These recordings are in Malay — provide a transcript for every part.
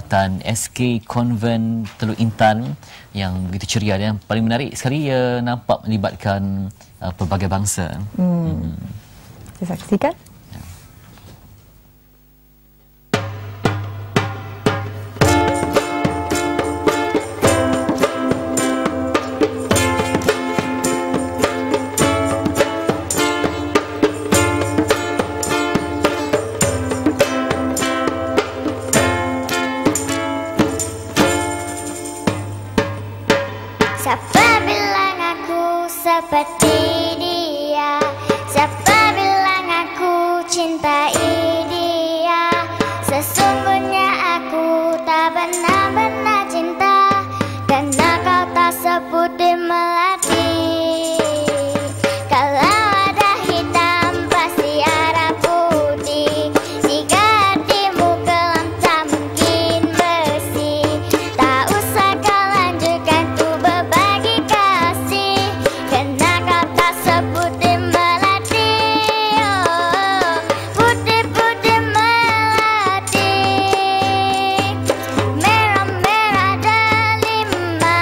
jambatan SK Konvent Teluk Intan yang begitu ceria dan paling menarik sekali ia nampak melibatkan pelbagai bangsa. Kita saksikan. Siapa bilang aku seperti dia? Siapa bilang aku cintai dia? Sesungguhnya aku tak benar-benar cinta, karena kau tak seputih melati. Kalau ada hitam pasti ada putih. Jika hatimu kelam tak mungkin bersih. Tak usah kau lanjutkan ku berbagi kasih, karena kau tak seputih melati. Oh, putih-putih melati, merah-merah delima.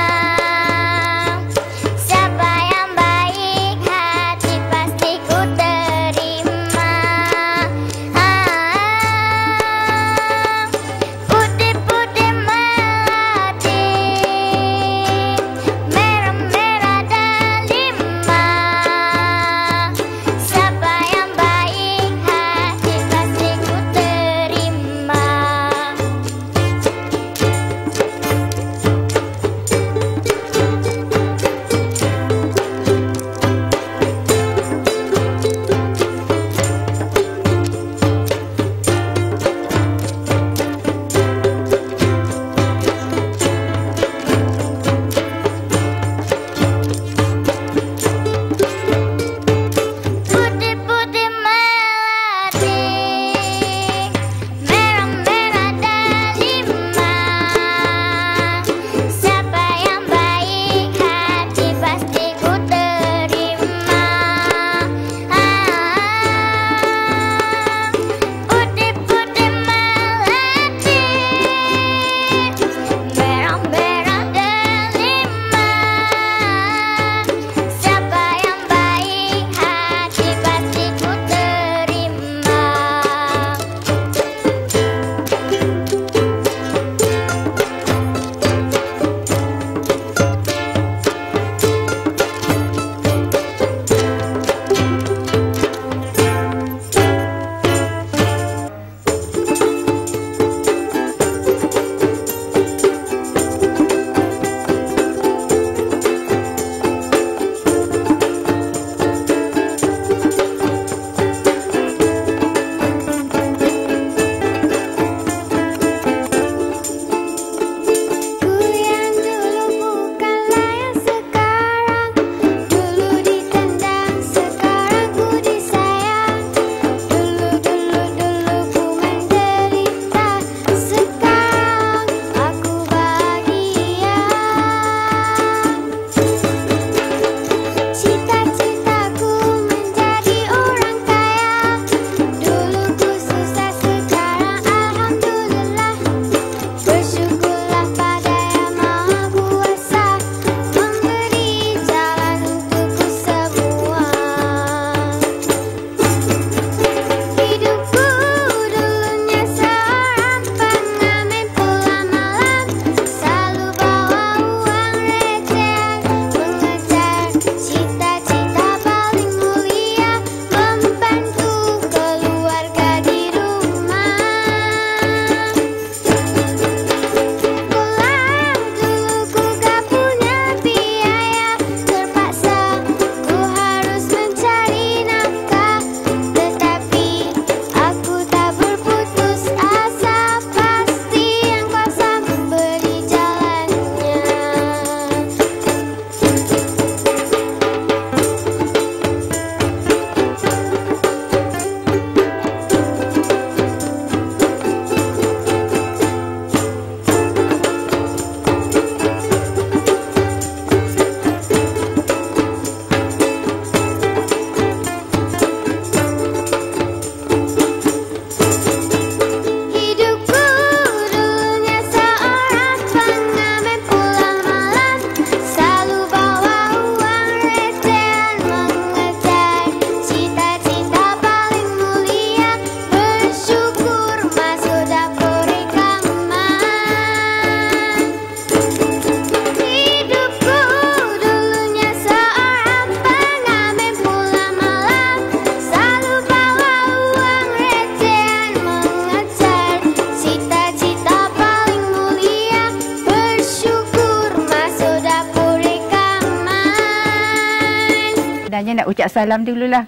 ucap salam dululah.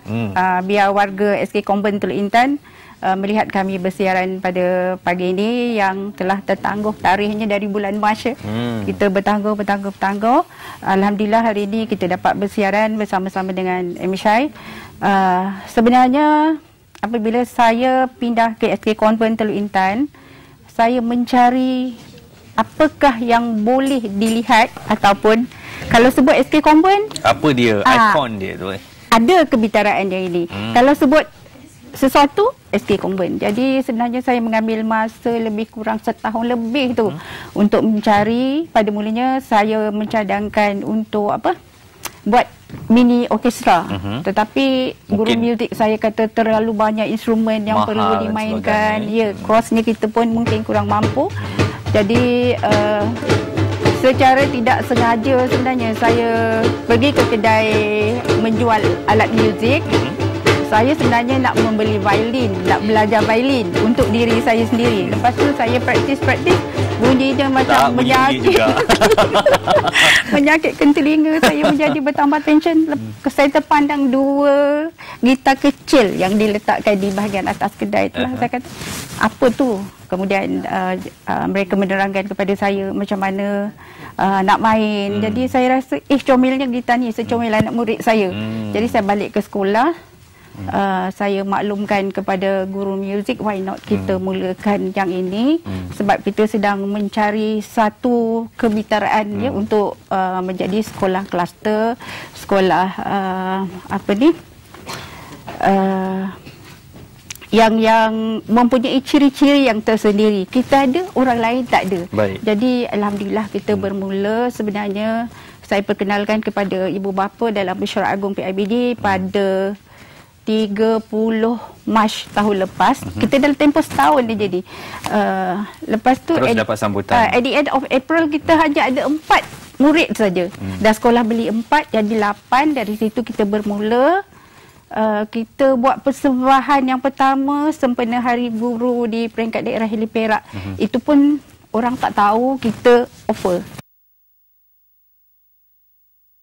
Biar warga SK Convent Teluk Intan melihat kami bersiaran pada pagi ini yang telah tertangguh tarikhnya dari bulan Mac. Kita bertangguh. Alhamdulillah hari ini kita dapat bersiaran bersama-sama dengan MSI. Sebenarnya apabila saya pindah ke SK Convent Teluk Intan, saya mencari apakah yang boleh dilihat ataupun kalau sebut SK Convent, apa dia ikon dia tu? Ada kebitaraan yang ini. Kalau sebut sesuatu SK Convent. Jadi sebenarnya saya mengambil masa lebih kurang setahun lebih tu untuk mencari. Pada mulanya saya mencadangkan untuk buat mini orkestra. Tetapi guru muzik saya kata terlalu banyak instrumen yang perlu dimainkan. Ya, kosnya kita pun mungkin kurang mampu. Jadi secara tidak sengaja sebenarnya saya pergi ke kedai menjual alat muzik. Saya sebenarnya nak membeli violin, nak belajar violin untuk diri saya sendiri. Lepas tu saya praktis, bunyinya macam menyakit. Menyakitkan telinga saya, menjadi bertambah tension. Saya terpandang 2 gitar kecil yang diletakkan di bahagian atas kedai itulah. Saya kata, apa tu? Kemudian mereka menerangkan kepada saya macam mana nak main. Jadi saya rasa, comelnya gitar ni, secomel anak murid saya. Jadi saya balik ke sekolah. Saya maklumkan kepada guru muzik, why not kita mulakan yang ini, sebab kita sedang mencari satu kebitaraan ya untuk menjadi sekolah kluster, sekolah yang mempunyai ciri-ciri yang tersendiri. Kita ada, orang lain tak ada. Baik. Jadi alhamdulillah kita bermula. Sebenarnya saya perkenalkan kepada ibu bapa dalam Mesyuarat Agung PIBD pada 30 Mac tahun lepas. Kita dalam tempoh setahun dia jadi. Lepas tu terus dapat sambutan. At the end of April kita hanya ada 4 murid saja. Dah sekolah beli 4 jadi 8. Dari situ kita bermula. Kita buat persembahan yang pertama sempena Hari Guru di peringkat daerah Hili Perak. Itu pun orang tak tahu kita offer.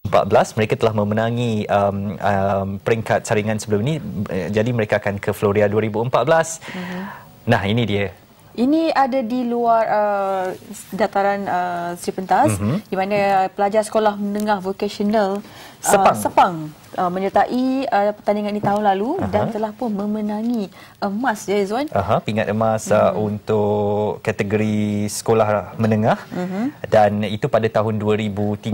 2014 mereka telah memenangi peringkat saringan sebelum ini, jadi mereka akan ke Floria 2014. Nah, ini dia. Ini ada di luar dataran Sri Pentas, di mana pelajar sekolah menengah vocasional Sepang menyertai pertandingan ini tahun lalu dan telah pun memenangi emas, ya Izwan. Pingat emas untuk kategori sekolah menengah, dan itu pada tahun 2013.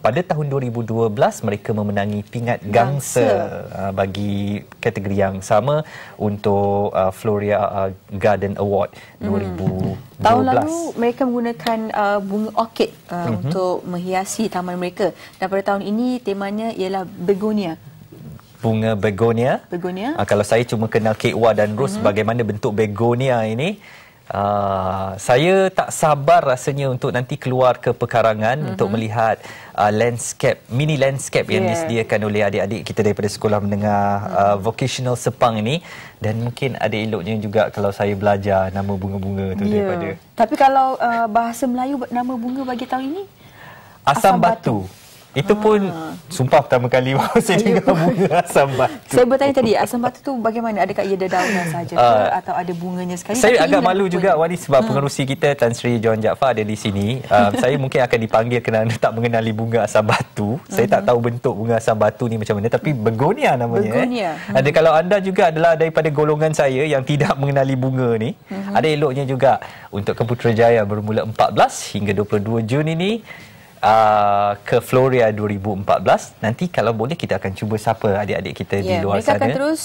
Pada tahun 2012 mereka memenangi pingat gangsa bagi kategori yang sama untuk Floria Garden Award 2012. Tahun lalu mereka menggunakan bunga orkid untuk menghiasi taman mereka, dan pada tahun ini temanya ialah begonia. Bunga begonia. Kalau saya cuma kenal kekwa dan ros, bagaimana bentuk begonia ini, saya tak sabar rasanya untuk nanti keluar ke pekarangan untuk melihat mini landscape yang disediakan oleh adik-adik kita daripada sekolah menengah vocational Sepang ini. Dan mungkin ada eloknya juga kalau saya belajar nama bunga-bunga tu daripada. Tapi kalau bahasa Melayu nama bunga bagi tahun ini? Asam batu. Itu pun sumpah pertama kali saya dengar bunga asam batu. Saya bertanya tadi, asam batu tu bagaimana? Adakah ia ada daunan saja ke atau ada bunganya sekali? Saya agak malu juga Wani, sebab pengerusi kita Tan Sri John Jaafar ada di sini. Saya mungkin akan dipanggil kerana tak mengenali bunga asam batu. Saya tak tahu bentuk bunga asam batu ni macam mana, tapi begonia namanya. Begonia. Ada, kalau anda juga adalah daripada golongan saya yang tidak mengenali bunga ni, ada eloknya juga untuk ke Putrajaya bermula 14 hingga 22 Jun ini. Ke Floria 2014. Nanti kalau boleh kita akan cuba sapa adik-adik kita di luar mereka sana. Mereka akan terus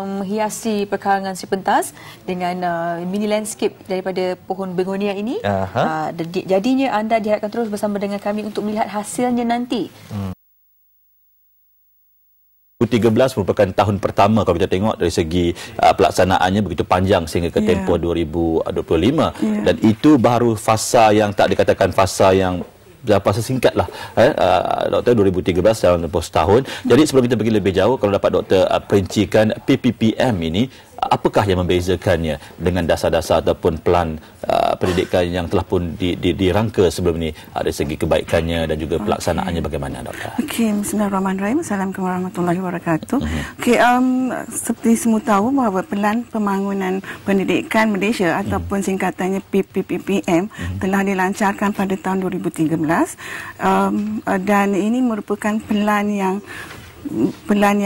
menghiasi pekarangan Sri Pentas dengan mini landscape daripada pohon begonia ini. Jadinya anda diharapkan terus bersama dengan kami untuk melihat hasilnya nanti. 2013 merupakan tahun pertama kalau kita tengok dari segi pelaksanaannya begitu panjang sehingga ke tempoh 2025. Dan itu baru fasa yang tak dikatakan fasa yang fasa singkat lah, Doktor, 2013 dalam tempoh setahun. Jadi sebelum kita pergi lebih jauh, kalau dapat Doktor perincikan PPPM ini apakah yang membezakannya dengan dasar-dasar ataupun pelan pendidikan yang telah pun dirangka sebelum ini, dari segi kebaikannya dan juga pelaksanaannya bagaimana, Doktor? Okey, bismillahirrahmanirrahim. Assalamualaikum warahmatullahi wabarakatuh. Okey, seperti semua tahu bahawa Pelan Pembangunan Pendidikan Malaysia ataupun singkatannya PPPM telah dilancarkan pada tahun 2013 dan ini merupakan pelan yang pelan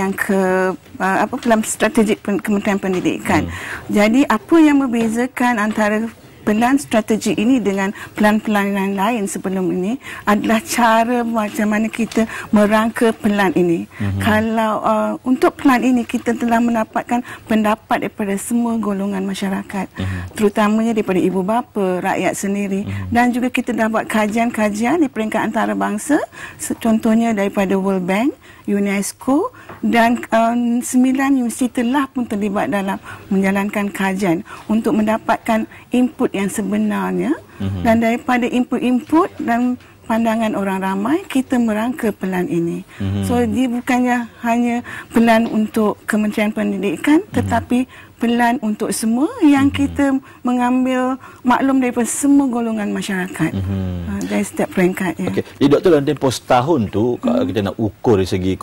strategik Kementerian Pendidikan. Jadi apa yang membezakan antara pelan strategi ini dengan pelan-pelan lain sebelum ini adalah cara macam mana kita merangka pelan ini. Kalau untuk pelan ini kita telah mendapatkan pendapat daripada semua golongan masyarakat, terutamanya daripada ibu bapa, rakyat sendiri, dan juga kita dapat kajian-kajian di peringkat antarabangsa, contohnya daripada World Bank, UNESCO, dan 9 universiti telah pun terlibat dalam menjalankan kajian untuk mendapatkan input yang sebenarnya, dan daripada input-input dan pandangan orang ramai kita merangka pelan ini. So dia bukannya hanya pelan untuk Kementerian Pendidikan, tetapi pelan untuk semua yang kita mengambil maklum daripada semua golongan masyarakat dari setiap peringkat. Ya. Okey, jadi Doktor, dalam tempoh setahun tu kalau kita nak ukur dari segi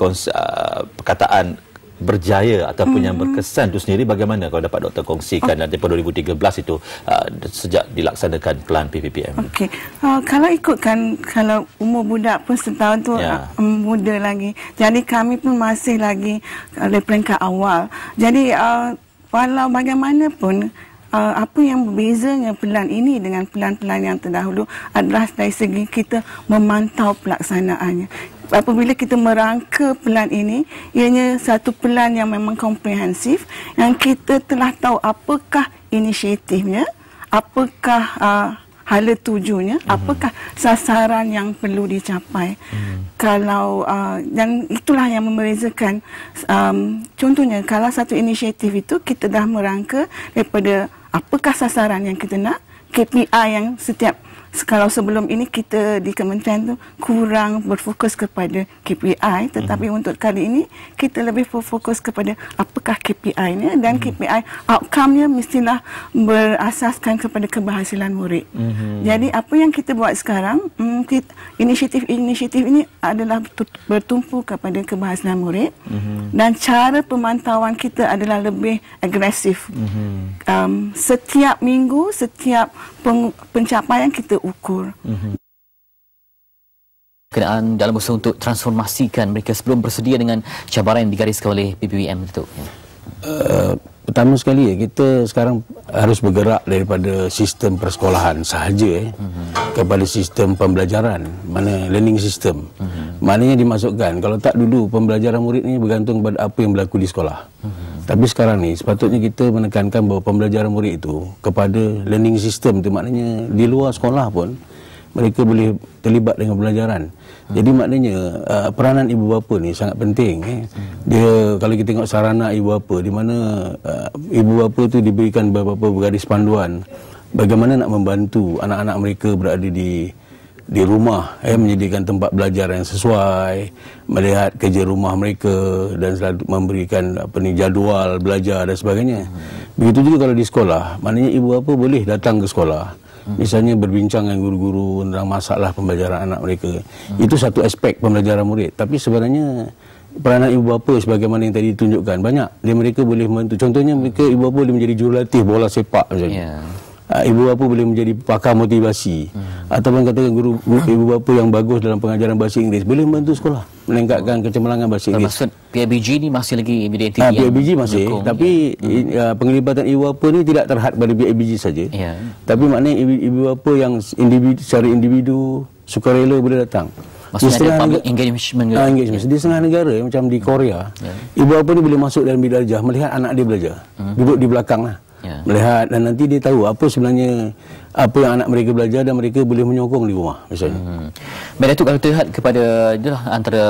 perkataan berjaya ataupun yang berkesan tu sendiri, bagaimana kalau dapat Doktor kongsikan dalam tempoh 2013 itu sejak dilaksanakan pelan PPPM? Okey, kalau ikutkan, kalau umur budak pun setahun tu muda lagi. Jadi kami pun masih lagi dari peringkat awal. Jadi walau bagaimanapun, apa yang berbezanya pelan ini dengan pelan-pelan yang terdahulu adalah dari segi kita memantau pelaksanaannya. Apabila kita merangka pelan ini, ianya satu pelan yang memang komprehensif, yang kita telah tahu apakah inisiatifnya, apakah hala tujunya, apakah sasaran yang perlu dicapai. Kalau dan itulah yang membezakan. Contohnya, kalau satu inisiatif itu kita dah merangka daripada apakah sasaran yang kita nak, KPI yang setiap, kalau sebelum ini kita di kementerian tu kurang berfokus kepada KPI, tetapi untuk kali ini kita lebih berfokus kepada apakah KPI-nya, dan KPI outcome-nya mestilah berasaskan kepada keberhasilan murid. Jadi apa yang kita buat sekarang, inisiatif ini adalah bertumpu kepada keberhasilan murid, dan cara pemantauan kita adalah lebih agresif. Setiap minggu, setiap pencapaian kita ukur. Kenaan dalam usaha untuk transformasikan mereka sebelum bersedia dengan cabaran yang digariskan oleh PPPM itu. Pertama sekali, kita sekarang harus bergerak daripada sistem persekolahan sahaja kepada sistem pembelajaran, mana learning system. Maknanya dimasukkan, kalau tak dulu pembelajaran murid ni bergantung pada apa yang berlaku di sekolah. Tapi sekarang ni sepatutnya kita menekankan bahawa pembelajaran murid itu kepada learning system, itu maknanya di luar sekolah pun mereka boleh terlibat dengan pembelajaran. Jadi maknanya peranan ibu bapa ni sangat penting. Dia, kalau kita tengok sarana ibu bapa, di mana ibu bapa tu diberikan beberapa garis panduan bagaimana nak membantu anak-anak mereka berada di rumah, menyediakan tempat belajar yang sesuai, melihat kerja rumah mereka dan selalu memberikan jadual belajar dan sebagainya. Begitu juga kalau di sekolah, maknanya ibu bapa boleh datang ke sekolah, misalnya berbincang dengan guru-guru tentang masalah pembelajaran anak mereka. Itu satu aspek pembelajaran murid. Tapi sebenarnya peranan ibu bapa sebagaimana yang tadi ditunjukkan banyak. Mereka boleh membantu. Contohnya ibu bapa boleh menjadi jurulatih bola sepak misalnya. Ibu bapa boleh menjadi pakar motivasi, ataupun katakan guru ibu bapa yang bagus dalam pengajaran bahasa Inggeris boleh membantu sekolah meningkatkan kecemerlangan bahasa Inggeris. Maksud PIBG ni masih lagi aktiviti PIBG masih, tapi penglibatan ibu bapa ni tidak terhad pada PIBG saja. Tapi maknanya ibu bapa yang secara individu sukarela boleh datang. Maksudnya ada public engagement. Di setengah negara macam di Korea, ibu bapa ni boleh masuk dalam bilik darjah melihat anak dia belajar, duduk di belakang lah. Melihat, dan nanti dia tahu apa sebenarnya apa yang anak mereka belajar, dan mereka boleh menyokong di rumah misalnya. Baik, Datuk, kalau kita lihat kepada antara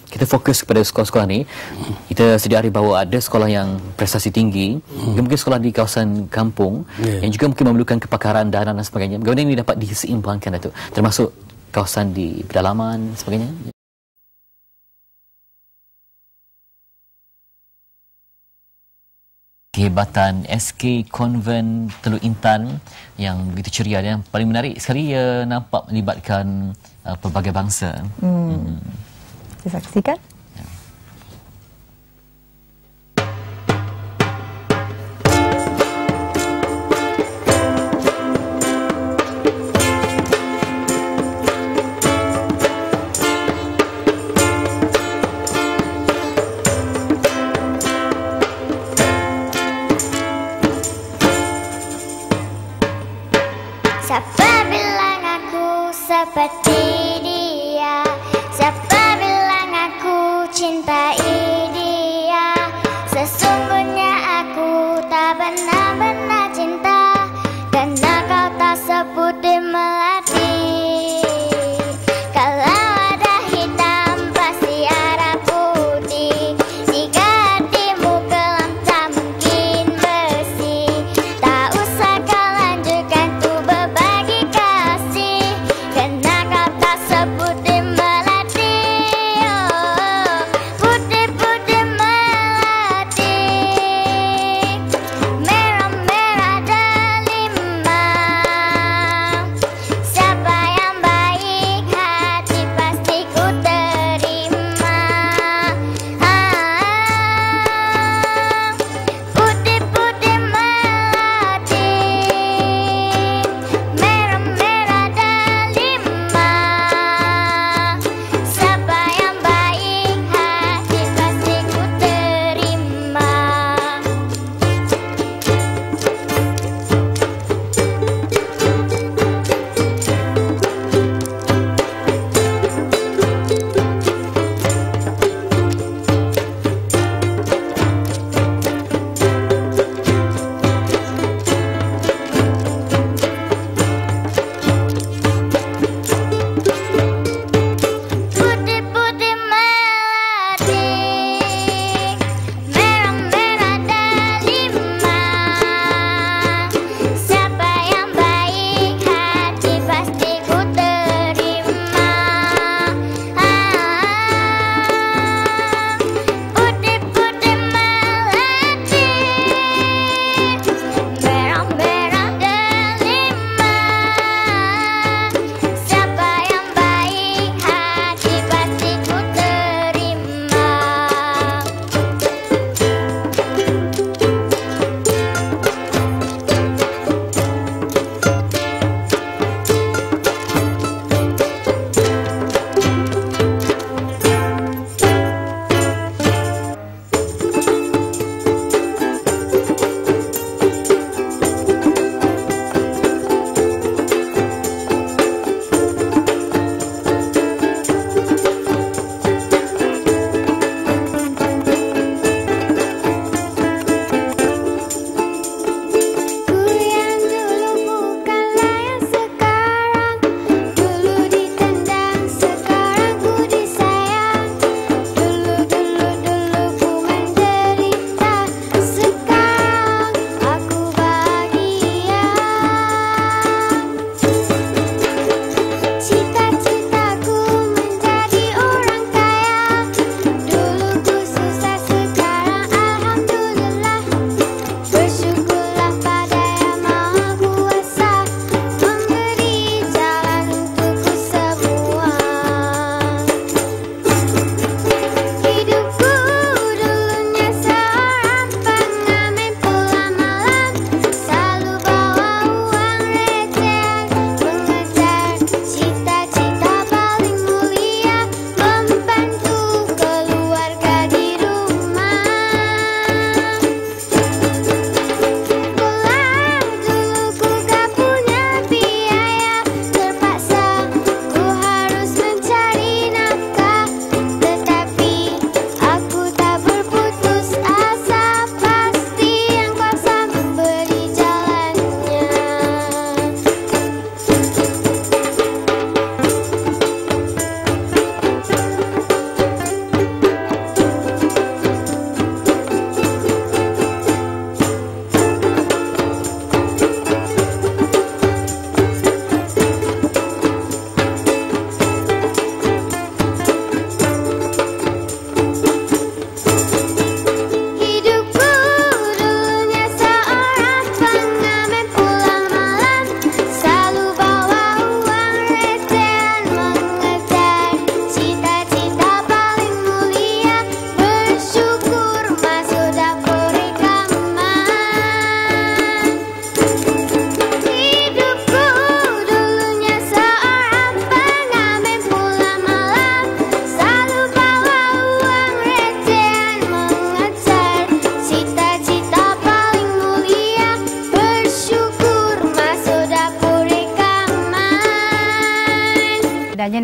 kita fokus kepada sekolah-sekolah ni, kita sedari bahawa ada sekolah yang prestasi tinggi, mungkin sekolah di kawasan kampung yang juga mungkin memerlukan kepakaran dana dan sebagainya. Bagaimana ini dapat diseimbangkan, Datuk, termasuk kawasan di pedalaman dan sebagainya? kehebatan SK Convent Teluk Intan yang begitu ceria dan paling menarik sekali ia nampak melibatkan pelbagai bangsa. Kita saksikan. Siapa bilang aku seperti dia? Siapa bilang aku cintai dia? Sesungguhnya aku tak benar-benar cinta, karena kau tak sebut di melati. Kalau ada hitam pasti ada putih. Jika hatimu kelam tak mungkin bersih. Tak usah kau lanjutkan ku berbagi kasih, karena kau tak sebut di melati. Oh, putih-putih melati, merah-merah delima.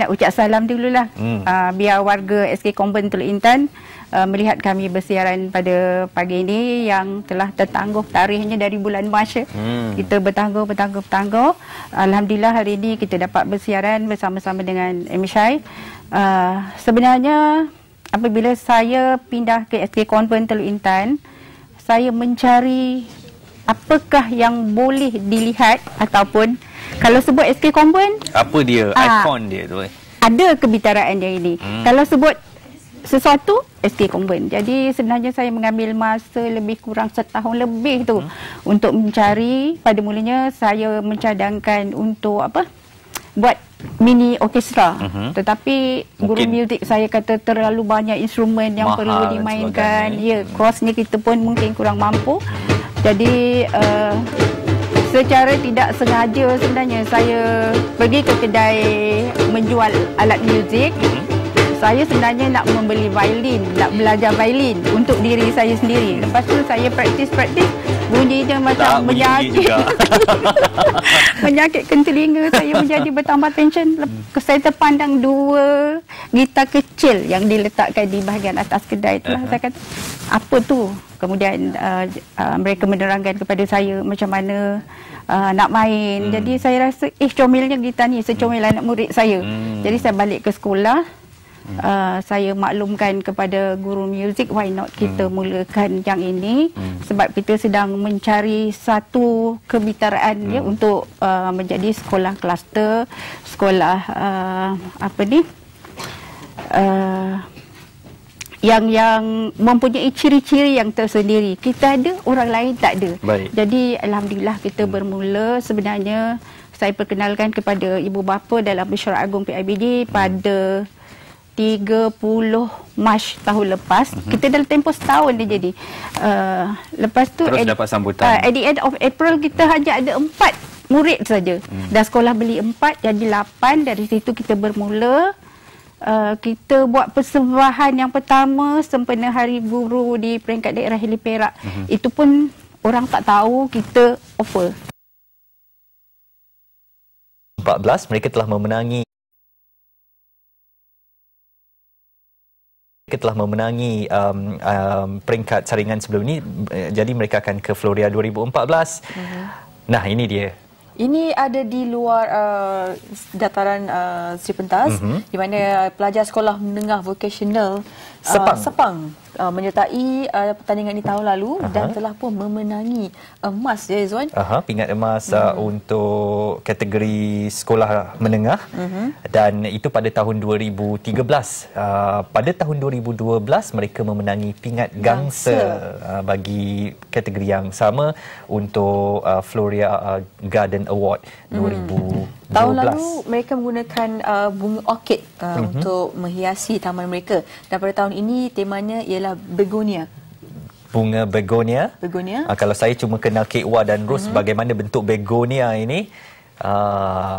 nak ucap salam dululah. Biar warga SK Convent Teluk Intan melihat kami bersiaran pada pagi ini yang telah tertangguh tarikhnya dari bulan Mac. Kita bertangguh. Alhamdulillah hari ini kita dapat bersiaran bersama-sama dengan MSI. Sebenarnya apabila saya pindah ke SK Convent Teluk Intan, saya mencari apakah yang boleh dilihat ataupun kalau sebut SK Convent, apa dia ikon dia tu? Ada kebitaraan dia ini. Kalau sebut sesuatu SK Convent. Jadi sebenarnya saya mengambil masa lebih kurang setahun lebih tu untuk mencari. Pada mulanya saya mencadangkan untuk buat mini orkestra. Tetapi guru muzik saya kata terlalu banyak instrumen yang perlu dimainkan. Ya, kosnya kita pun mungkin kurang mampu. Jadi secara tidak sengaja sebenarnya saya pergi ke kedai menjual alat muzik. Saya sebenarnya nak membeli violin, nak belajar violin untuk diri saya sendiri. Lepas tu saya praktis, bunyinya macam menyakit. Menyakitkan telinga saya, menjadi bertambah tension. Saya terpandang 2 gitar kecil yang diletakkan di bahagian atas kedai tu. Saya kata, apa tu? Kemudian mereka menerangkan kepada saya macam mana nak main. Jadi saya rasa, comelnya gitar ni, secomel anak murid saya. Jadi saya balik ke sekolah. Saya maklumkan kepada guru muzik, why not kita mulakan yang ini, sebab kita sedang mencari satu kebitaraan untuk menjadi sekolah kluster, sekolah yang mempunyai ciri-ciri yang tersendiri. Kita ada, orang lain tak ada. Jadi alhamdulillah kita bermula. Sebenarnya saya perkenalkan kepada ibu bapa dalam Mesyuarat Agung PIBD pada 30 Mac tahun lepas. Kita dalam tempoh setahun dia jadi. Lepas tu terus dapat sambutan. At the end of April kita hanya ada 4 murid saja. Dan sekolah beli 4 jadi 8. Dari situ kita bermula. Kita buat persembahan yang pertama sempena Hari Guru di peringkat daerah Hili Perak. Itu pun orang tak tahu kita offer. 14 mereka telah memenangi peringkat saringan sebelum ini, jadi mereka akan ke Floria 2014. Nah, ini dia. Ini ada di luar dataran Sri Pentas, di mana pelajar sekolah menengah vokasional Sepang menyertai pertandingan ini tahun lalu dan telah pun memenangi emas, ya Izwan. Pingat emas untuk kategori sekolah menengah, dan itu pada tahun 2013. Pada tahun 2012 mereka memenangi pingat gangsa bagi kategori yang sama untuk Floria Garden Award 2012. Tahun lalu mereka menggunakan bunga orkid untuk menghiasi taman mereka, dan pada tahun ini temanya ialah begonia. Bunga begonia. Kalau saya cuma kenal kekwa dan ros, bagaimana bentuk begonia ini,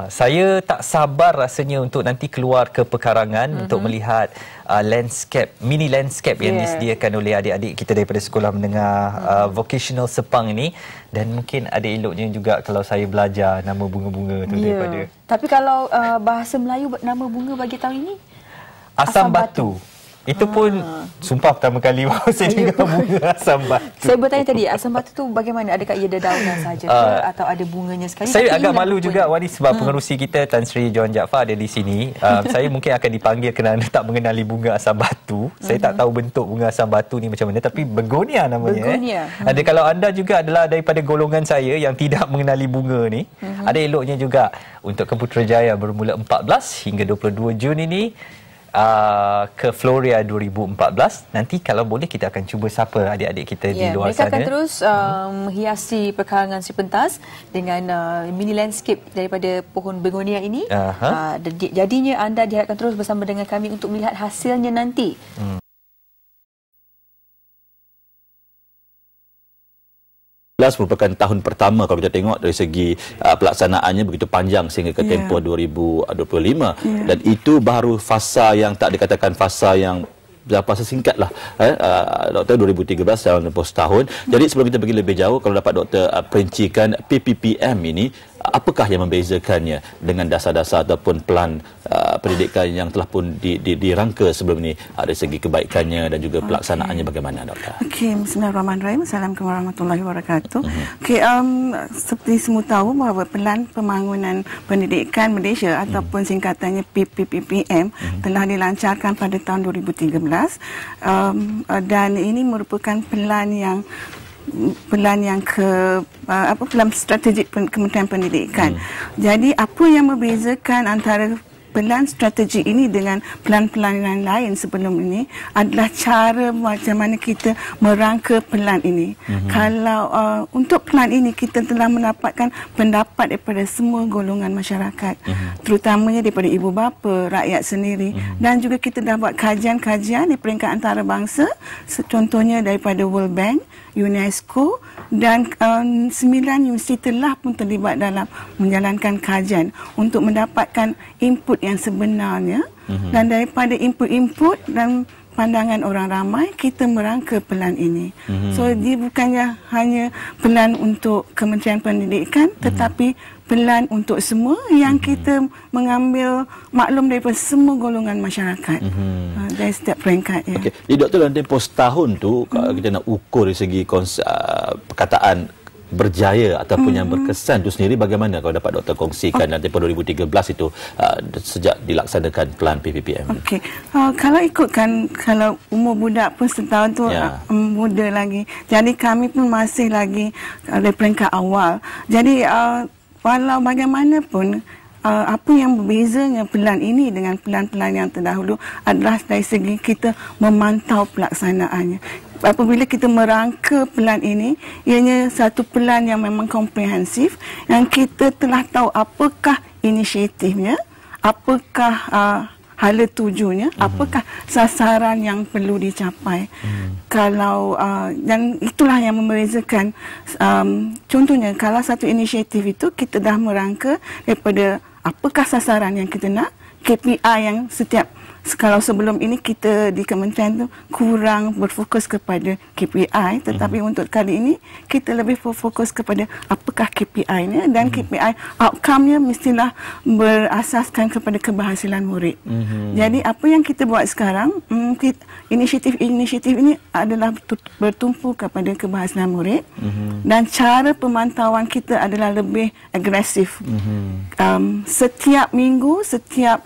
saya tak sabar rasanya untuk nanti keluar ke pekarangan untuk melihat landscape, mini landscape yang disediakan oleh adik-adik kita daripada sekolah menengah vocational Sepang ini. Dan mungkin ada eloknya juga kalau saya belajar nama bunga-bunga tu daripada. Tapi kalau bahasa Melayu nama bunga bagi tahun ini? Asam batu. Itu pun sumpah pertama kali saya dengar bunga asam batu. Saya bertanya tadi, asam batu tu bagaimana? Adakah ia dedaunan saja atau ada bunganya sekali? Saya agak malu juga Wani, sebab pengerusi kita Tan Sri John Jaafar ada di sini. Saya mungkin akan dipanggil kerana tak mengenali bunga asam batu. Saya tak tahu bentuk bunga asam batu ni macam mana, tapi begonia namanya. Ada kalau anda juga adalah daripada golongan saya yang tidak mengenali bunga ni, ada eloknya juga untuk ke Putrajaya bermula 14 hingga 22 Jun ini. Ke Floria 2014. Nanti kalau boleh kita akan cuba sapa adik-adik kita di luar mereka sana. Mereka akan terus menghiasi pekarangan Sri Pentas dengan mini landscape daripada pohon begonia ini. Jadinya anda diharapkan terus bersama dengan kami untuk melihat hasilnya nanti. Merupakan tahun pertama kalau kita tengok dari segi pelaksanaannya begitu panjang sehingga ke tempoh 2025, dan itu baru fasa yang tak dikatakan fasa yang fasa singkat lah, Doktor, 2013 dalam tempoh setahun. Jadi sebelum kita pergi lebih jauh, kalau dapat Doktor perincikan PPPM ini apakah yang membezakannya dengan dasar-dasar ataupun pelan pendidikan yang telah pun dirangka sebelum ini, dari segi kebaikannya dan juga pelaksanaannya bagaimana, Doktor? Okey, bismillahirrahmanirrahim. Assalamualaikum warahmatullahi wabarakatuh. Okey, seperti semua tahu bahawa Pelan Pembangunan Pendidikan Malaysia ataupun singkatannya PPPM telah dilancarkan pada tahun 2013 dan ini merupakan pelan yang pelan strategik Kementerian Pendidikan. Jadi apa yang membezakan antara pelan strategi ini dengan pelan-pelan lain sebelum ini adalah cara macam mana kita merangka pelan ini. Kalau untuk pelan ini kita telah mendapatkan pendapat daripada semua golongan masyarakat, terutamanya daripada ibu bapa, rakyat sendiri, dan juga kita dapat kajian-kajian di peringkat antarabangsa, contohnya daripada World Bank, UNESCO dan 9 universiti telah pun terlibat dalam menjalankan kajian untuk mendapatkan input yang sebenarnya, dan daripada input-input dan pandangan orang ramai kita merangka pelan ini. So dia bukannya hanya pelan untuk Kementerian Pendidikan tetapi pelan untuk semua yang kita mengambil maklum daripada semua golongan masyarakat dari setiap peringkat. Ya. Okey, jadi Doktor, dalam tempoh setahun tu kalau kita nak ukur dari segi perkataan berjaya ataupun yang berkesan itu sendiri, bagaimana kalau dapat Doktor kongsikan dalam tempoh 2013 itu sejak dilaksanakan pelan PPPM? Okey, kalau ikutkan kalau umur budak pun setahun tu muda lagi. Jadi kami pun masih lagi dari peringkat awal. Jadi walau bagaimanapun apa yang berbezanya pelan ini dengan pelan-pelan yang terdahulu adalah dari segi kita memantau pelaksanaannya. Apabila kita merangka pelan ini, ianya satu pelan yang memang komprehensif, yang kita telah tahu apakah inisiatifnya, apakah hala tujunya, apakah sasaran yang perlu dicapai. Kalau dan itulah yang membezakan. Contohnya kalau satu inisiatif itu kita dah merangka daripada apakah sasaran yang kita nak, KPI yang setiap, kalau sebelum ini kita di kementerian tu kurang berfokus kepada KPI, tetapi untuk kali ini kita lebih berfokus kepada apakah KPI-nya, dan KPI outcome-nya mestilah berasaskan kepada keberhasilan murid. Jadi apa yang kita buat sekarang, inisiatif-inisiatif ini adalah bertumpu kepada keberhasilan murid, dan cara pemantauan kita adalah lebih agresif. Setiap minggu, setiap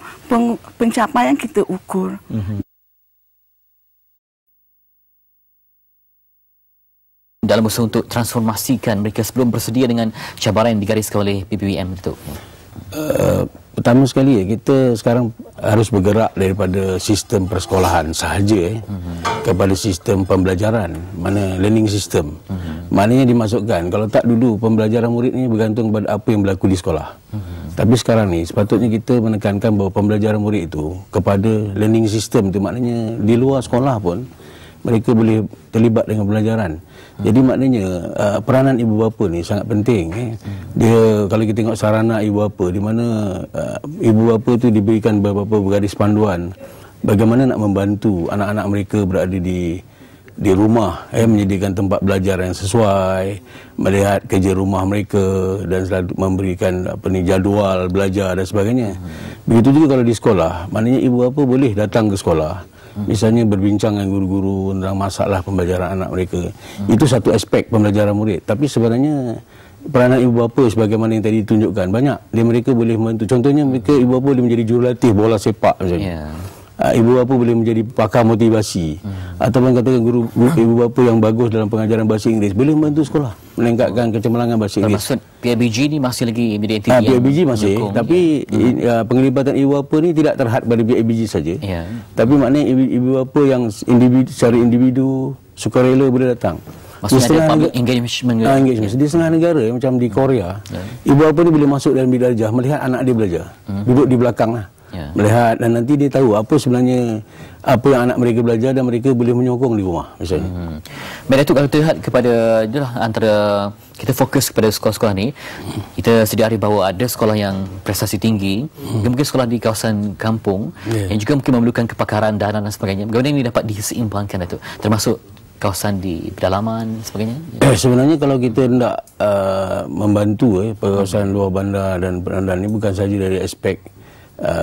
pencapaian kita ukur. Dalam usaha untuk transformasikan mereka sebelum bersedia dengan cabaran yang digariskan oleh PPPM itu. Pertama sekali kita sekarang harus bergerak daripada sistem persekolahan sahaja kepada sistem pembelajaran, mana learning system. Maknanya dimasukkan kalau tak dulu pembelajaran murid ni bergantung pada apa yang berlaku di sekolah. Tapi sekarang ni sepatutnya kita menekankan bahawa pembelajaran murid itu kepada learning system tu, maknanya di luar sekolah pun mereka boleh terlibat dengan pelajaran. Jadi maknanya peranan ibu bapa ni sangat penting. Dia kalau kita tengok sarana ibu bapa di mana ibu bapa tu diberikan beberapa garis panduan bagaimana nak membantu anak-anak mereka berada di rumah, menyediakan tempat belajar yang sesuai, melihat kerja rumah mereka dan selalu memberikan jadual belajar dan sebagainya. Begitu juga kalau di sekolah, maknanya ibu bapa boleh datang ke sekolah, misalnya berbincang dengan guru-guru tentang masalah pembelajaran anak mereka. Itu satu aspek pembelajaran murid. Tapi sebenarnya peranan ibu bapa sebagaimana yang tadi ditunjukkan banyak. Mereka boleh membantu. Contohnya mereka ibu bapa boleh menjadi jurulatih bola sepak misalnya. Ibu bapa boleh menjadi pakar motivasi, ataupun katakan guru ibu bapa yang bagus dalam pengajaran bahasa Inggeris boleh membantu sekolah meningkatkan kecemerlangan bahasa Inggeris. Maksud PIBG ni masih lagi menjadi entiti PIBG masih menyokong, tapi penglibatan ibu bapa ni tidak terhad pada PIBG saja. Tapi maknanya ibu bapa yang secara individu sukarela boleh datang. Maksudnya ada public engagement. Di setengah negara macam di Korea, ibu bapa ni boleh masuk dalam bilik darjah melihat anak dia belajar, duduk di belakang lah. Melihat, dan nanti dia tahu apa sebenarnya apa yang anak mereka belajar, dan mereka boleh menyokong di rumah misalnya. Baik, Datuk, kalau kita lihat kepada antara kita fokus kepada sekolah-sekolah ni, kita sedia hari bahawa ada sekolah yang prestasi tinggi, mungkin sekolah di kawasan kampung yang juga mungkin memerlukan kepakaran, dana dan sebagainya. Bagaimana ini dapat diseimbangkan, Datuk? Termasuk kawasan di pedalaman sebagainya? Sebenarnya kalau kita hendak membantu kawasan luar bandar dan pedalaman ini bukan saja dari aspek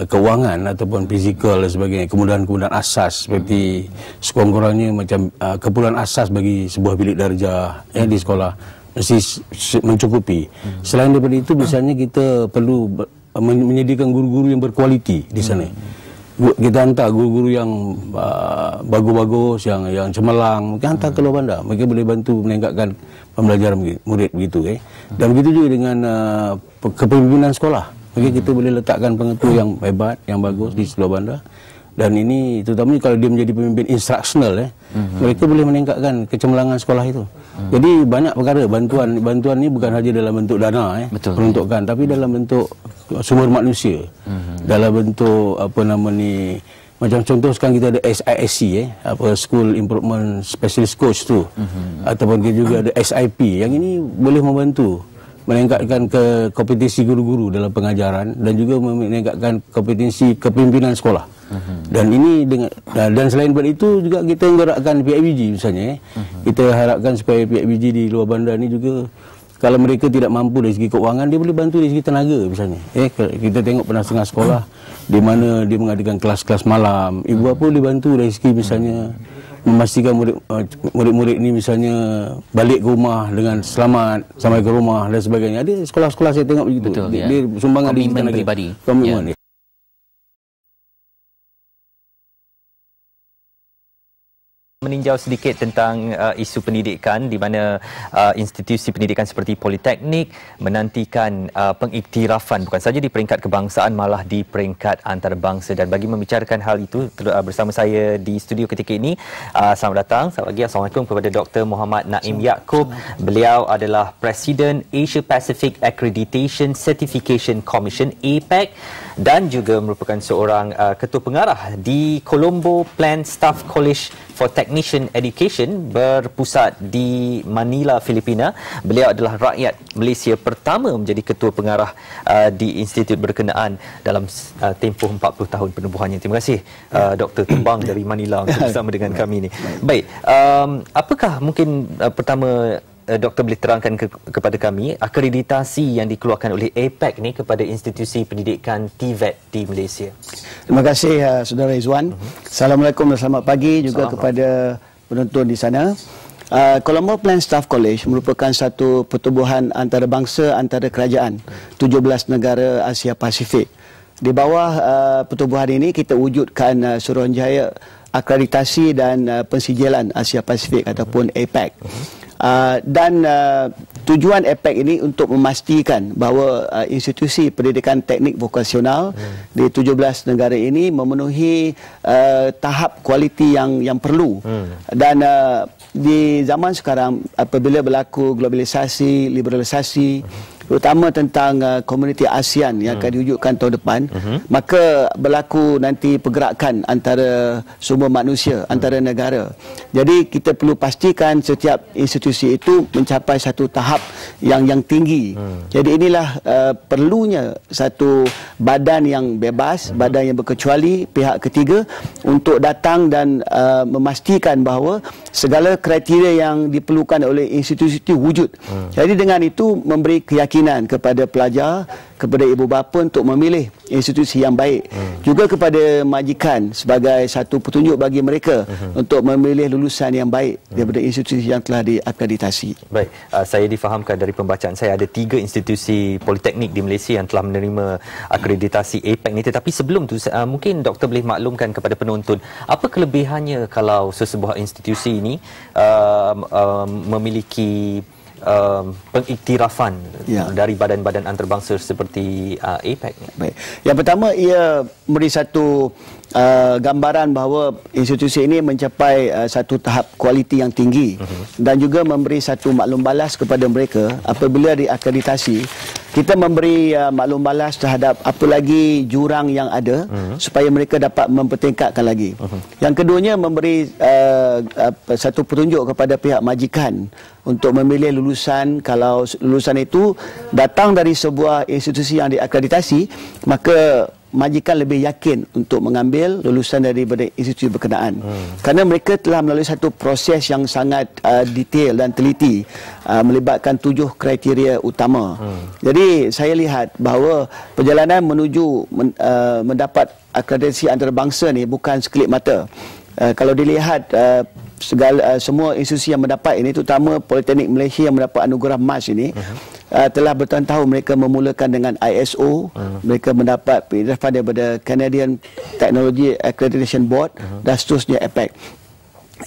keuangan ataupun fizikal dan sebagainya, kemudahan-kemudahan asas seperti sekurang-kurangnya macam keperluan asas bagi sebuah bilik darjah di sekolah mesti mencukupi. Selain daripada itu, misalnya kita perlu menyediakan guru-guru yang berkualiti di sana. Kita hantar guru-guru yang bagus-bagus, yang cemerlang, kita hantar ke luar bandar. Mereka boleh bantu meningkatkan pembelajaran murid begitu. Dan begitu juga dengan kepemimpinan sekolah. Maka kita boleh letakkan pengetua yang hebat, yang bagus di seluruh bandar. Dan ini terutamanya kalau dia menjadi pemimpin instruksional, mereka boleh meningkatkan kecemerlangan sekolah itu. Jadi banyak perkara bantuan ini bukan saja dalam bentuk dana peruntukan, tapi dalam bentuk sumber manusia. Dalam bentuk macam contoh sekarang kita ada SISC School Improvement Specialist Coach tu. Ataupun kita juga ada SIP. Yang ini boleh membantu meningkatkan kompetensi guru-guru dalam pengajaran dan juga meningkatkan kompetensi kepimpinan sekolah. Dan ini dan selain daripada itu juga kita menggerakkan PIBG misalnya. Kita harapkan supaya PIBG di luar bandar ini juga, kalau mereka tidak mampu dari segi keuangan, dia boleh bantu dari segi tenaga misalnya. Kita tengok pernah setengah sekolah di mana dia mengadakan kelas-kelas malam. Ibu bapa boleh bantu dari segi misalnya memastikan murid-murid ini misalnya balik ke rumah dengan selamat sampai ke rumah dan sebagainya. Ada sekolah-sekolah saya tengok begitu. Betul, dia sumbangan di tenaga pribadi. Komitmen. Meninjau sedikit tentang isu pendidikan di mana institusi pendidikan seperti Politeknik menantikan pengiktirafan bukan saja di peringkat kebangsaan, malah di peringkat antarabangsa. Dan bagi membicarakan hal itu bersama saya di studio ketika ini, selamat datang, selamat pagi, Assalamualaikum kepada Dr. Muhammad Naim Yaakob. Beliau adalah Presiden Asia Pacific Accreditation Certification Commission APAC dan juga merupakan seorang ketua pengarah di Colombo Plant Staff College for Technician Education berpusat di Manila, Filipina. Beliau adalah rakyat Malaysia pertama menjadi ketua pengarah di institut berkenaan dalam tempoh 40 tahun penubuhannya. Terima kasih Dr. terbang dari Manila untuk bersama dengan kami ini. Baik, apakah mungkin pertama Doktor boleh terangkan kepada kami akreditasi yang dikeluarkan oleh APAC ni kepada institusi pendidikan TVET di Malaysia? Terima kasih Saudara Izwan. Assalamualaikum dan selamat pagi juga kepada penonton di sana. Colombo Plant Staff College merupakan satu pertubuhan antarabangsa antara kerajaan 17 negara Asia Pasifik. Di bawah pertubuhan ini kita wujudkan Suruhanjaya Akreditasi dan Pensijilan Asia Pasifik ataupun APAC. Dan tujuan APAC ini untuk memastikan bahawa institusi pendidikan teknik vokasional di 17 negara ini memenuhi tahap kualiti yang perlu. Dan di zaman sekarang apabila berlaku globalisasi, liberalisasi, terutama tentang komuniti ASEAN yang akan diwujudkan tahun depan, maka berlaku nanti pergerakan antara sumber manusia, antara negara. Jadi kita perlu pastikan setiap institusi itu mencapai satu tahap yang tinggi. Jadi inilah perlunya satu badan yang bebas, badan yang berkecuali, pihak ketiga untuk datang dan memastikan bahawa segala kriteria yang diperlukan oleh institusi itu wujud. Jadi dengan itu memberi keyakinan kepada pelajar, kepada ibu bapa untuk memilih institusi yang baik. Juga kepada majikan sebagai satu petunjuk bagi mereka untuk memilih lulusan yang baik daripada institusi yang telah diakreditasi. Baik, saya difahamkan dari pembacaan saya ada 3 institusi politeknik di Malaysia yang telah menerima akreditasi APAC ni. Tetapi sebelum tu mungkin doktor boleh maklumkan kepada penonton apa kelebihannya kalau sesebuah institusi ini memiliki pengiktirafan dari badan-badan antarabangsa seperti APAC. Baik. Yang pertama, ia memberi satu gambaran bahawa institusi ini mencapai satu tahap kualiti yang tinggi dan juga memberi satu maklum balas kepada mereka apabila diakreditasi. Kita memberi maklum balas terhadap apa lagi jurang yang ada supaya mereka dapat mempertingkatkan lagi. Yang keduanya memberi satu petunjuk kepada pihak majikan untuk memilih lulusan. Kalau lulusan itu datang dari sebuah institusi yang diakreditasi, maka majikan lebih yakin untuk mengambil lulusan daripada institusi berkenaan. Kerana mereka telah melalui satu proses yang sangat detail dan teliti, melibatkan 7 kriteria utama. Jadi saya lihat bahawa perjalanan menuju mendapat akreditasi antarabangsa ni bukan sekelip mata. Kalau dilihat semua institusi yang mendapat ini, terutama Politeknik Malaysia yang mendapat anugerah emas ini, telah bertahun-tahun mereka memulakan dengan ISO, mereka mendapat pengiktirafan daripada Canadian Technology Accreditation Board, dan seterusnya APAC.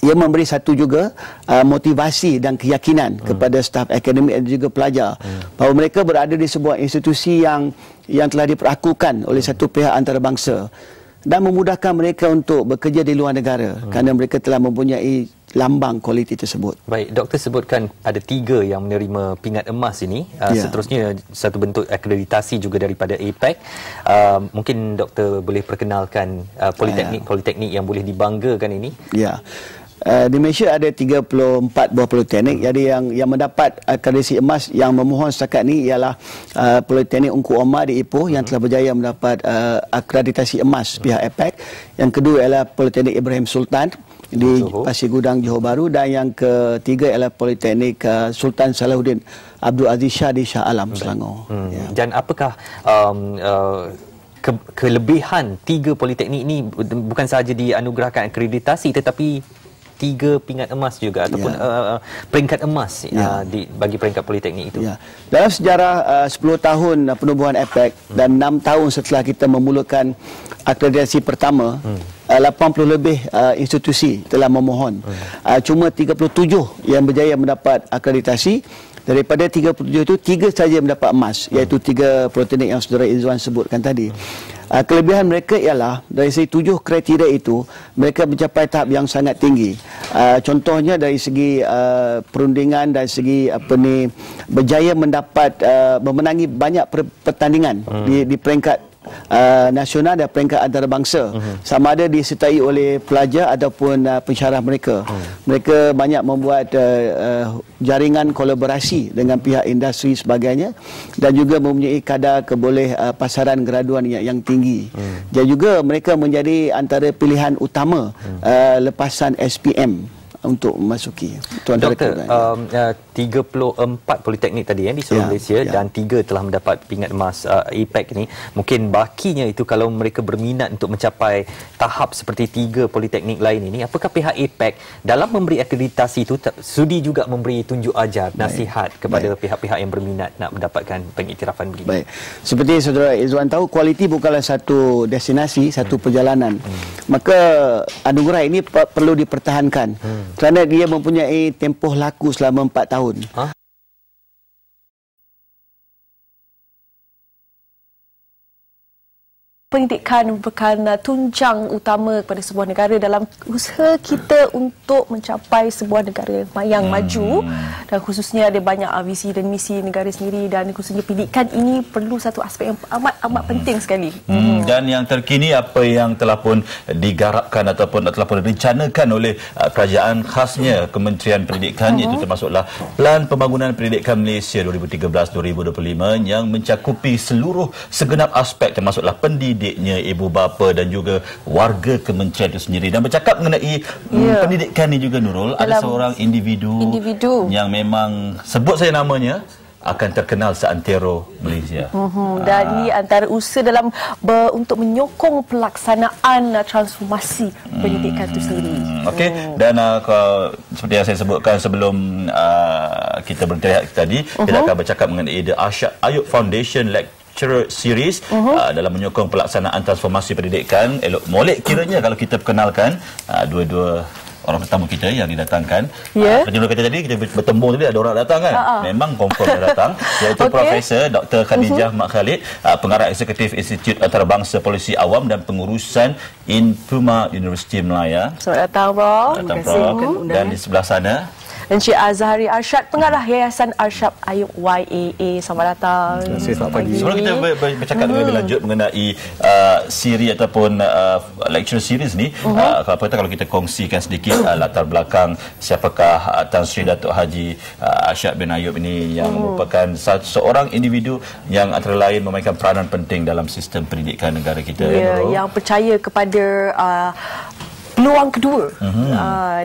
Ia memberi satu juga motivasi dan keyakinan kepada staf akademik dan juga pelajar bahawa mereka berada di sebuah institusi yang telah diperakukan oleh satu pihak antarabangsa dan memudahkan mereka untuk bekerja di luar negara kerana mereka telah mempunyai lambang kualiti tersebut. Baik, doktor sebutkan ada 3 yang menerima pingat emas ini. Seterusnya satu bentuk akreditasi juga daripada APAC. Mungkin doktor boleh perkenalkan politeknik yang boleh dibanggakan ini. Ya. Di Malaysia ada 34 buah politeknik. Jadi yang mendapat akreditasi emas yang memohon setakat ini ialah Politeknik Ungku Omar di Ipoh yang telah berjaya mendapat akreditasi emas pihak APAC. Yang kedua ialah Politeknik Ibrahim Sultan di Pasir Gudang, Johor Bahru, dan yang ketiga ialah Politeknik Sultan Salahuddin Abdul Aziz Shah di Shah Alam, Selangor. Dan apakah kelebihan 3 politeknik ini bukan sahaja dianugerahkan akreditasi tetapi 3 pingat emas juga ataupun peringkat emas bagi peringkat politeknik itu. Dalam sejarah 10 tahun penubuhan APAC dan 6 tahun setelah kita memulakan akreditasi pertama, 80 lebih institusi telah memohon. Cuma 37 yang berjaya mendapat akreditasi. Daripada 37 itu 3 saja mendapat emas, iaitu 3 politeknik yang saudara Izwan sebutkan tadi. Kelebihan mereka ialah dari segi 7 kriteria itu mereka mencapai tahap yang sangat tinggi. Contohnya dari segi perundingan, dari segi berjaya mendapat memenangi banyak pertandingan di peringkat nasional dan peringkat antarabangsa, sama ada disertai oleh pelajar ataupun pensyarah mereka. Mereka banyak membuat jaringan kolaborasi dengan pihak industri sebagainya dan juga mempunyai kadar pasaran graduan yang tinggi. Dan juga mereka menjadi antara pilihan utama lepasan SPM untuk memasuki. Doktor, 34 politeknik tadi di seluruh Malaysia dan 3 telah mendapat pingat emas APAC ini. Mungkin bakinya itu kalau mereka berminat untuk mencapai tahap seperti 3 politeknik lain ini, apakah pihak APAC dalam memberi akreditasi itu sudi juga memberi tunjuk ajar, nasihat kepada pihak-pihak yang berminat nak mendapatkan pengiktirafan begini? Baik. Seperti saudara Izwan tahu, kualiti bukanlah satu destinasi, satu perjalanan. Maka anugerah ini perlu dipertahankan. Kerana dia mempunyai tempoh laku selama 4 tahun. Pendidikan merupakan tunjang utama kepada sebuah negara dalam usaha kita untuk mencapai sebuah negara yang maju, dan khususnya ada banyak visi dan misi negara sendiri, dan khususnya pendidikan ini perlu satu aspek yang amat penting sekali. Dan yang terkini apa yang telah pun digarapkan ataupun telah pun direncanakan oleh kerajaan khasnya Kementerian Pendidikan, iaitu termasuklah Pelan Pembangunan Pendidikan Malaysia 2013-2025 yang mencakupi segenap aspek termasuklah pendidiknya, ibu bapa dan juga warga kementerian itu sendiri. Dan bercakap mengenai pendidikan ini juga, Nurul, ada seorang individu yang memang sebut saya namanya akan terkenal seantero Malaysia. Dan ini antara usaha dalam untuk menyokong pelaksanaan transformasi pendidikan itu sendiri. Okey, dan seperti yang saya sebutkan sebelum kita berhenti tadi, kita akan bercakap mengenai The Arsyad Ayub Foundation Lecturer Series dalam menyokong pelaksanaan transformasi pendidikan. Elok molek kiranya kalau kita perkenalkan dua-dua orang pertama kita yang didatangkan. Penjuru kita tadi, kita bertembung tadi ada orang datang kan. Memang confirm dia datang, iaitu Profesor Dr. Khadijah Mak Khalid, pengarah eksekutif Institut Antarabangsa Polisi Awam dan pengurusan Infuma Universiti Melaya. Selamat datang, Prof. Terima kasih. Dan di sebelah sana dan Cik Azhari Arsyad, pengarah Yayasan Arsyad Ayub YAA. Selamat datang. Terima kasih, selamat pagi. Sebelum kita bercakap lebih lanjut mengenai siri ataupun lecture series ni, kalau kita kongsikan sedikit latar belakang siapakah Tan Sri Datuk Haji Arsyad bin Ayub ini, yang merupakan seorang individu yang antara lain memainkan peranan penting dalam sistem pendidikan negara kita. Yang percaya kepada peluang kedua,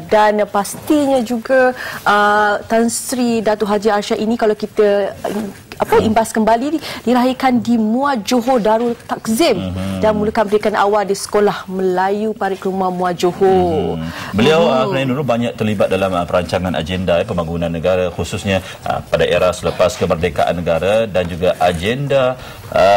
dan pastinya juga Tan Sri Datuk Haji Arsyad ini, kalau kita imbas kembali, dilahirkan di Muar Johor Darul Takzim dan mulakan pendidikan awal di Sekolah Melayu Parit Keluma Muar Johor. Beliau dulu banyak terlibat dalam perancangan agenda pembangunan negara, khususnya pada era selepas kemerdekaan negara, dan juga agenda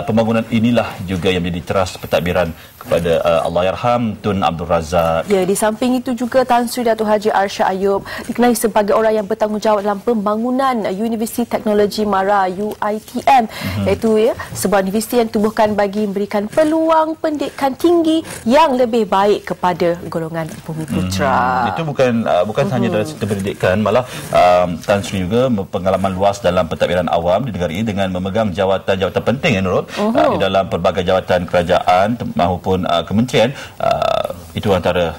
pembangunan inilah juga yang menjadi teras pentadbiran kepada Allahyarham Tun Abdul Razak. Ya, di samping itu juga Tan Sri Datuk Haji Arsyad Ayub dikenali sebagai orang yang bertanggungjawab dalam pembangunan Universiti Teknologi Mara UiTM, iaitu sebuah universiti yang tubuhkan bagi memberikan peluang pendidikan tinggi yang lebih baik kepada golongan bumi putra. Itu bukan hanya dalam sistem pendidikan, malah Tan Sri juga berpengalaman luas dalam pentadbiran awam di negara ini dengan memegang jawatan-jawatan penting di dalam pelbagai jawatan kerajaan maupun kementerian. Itu antara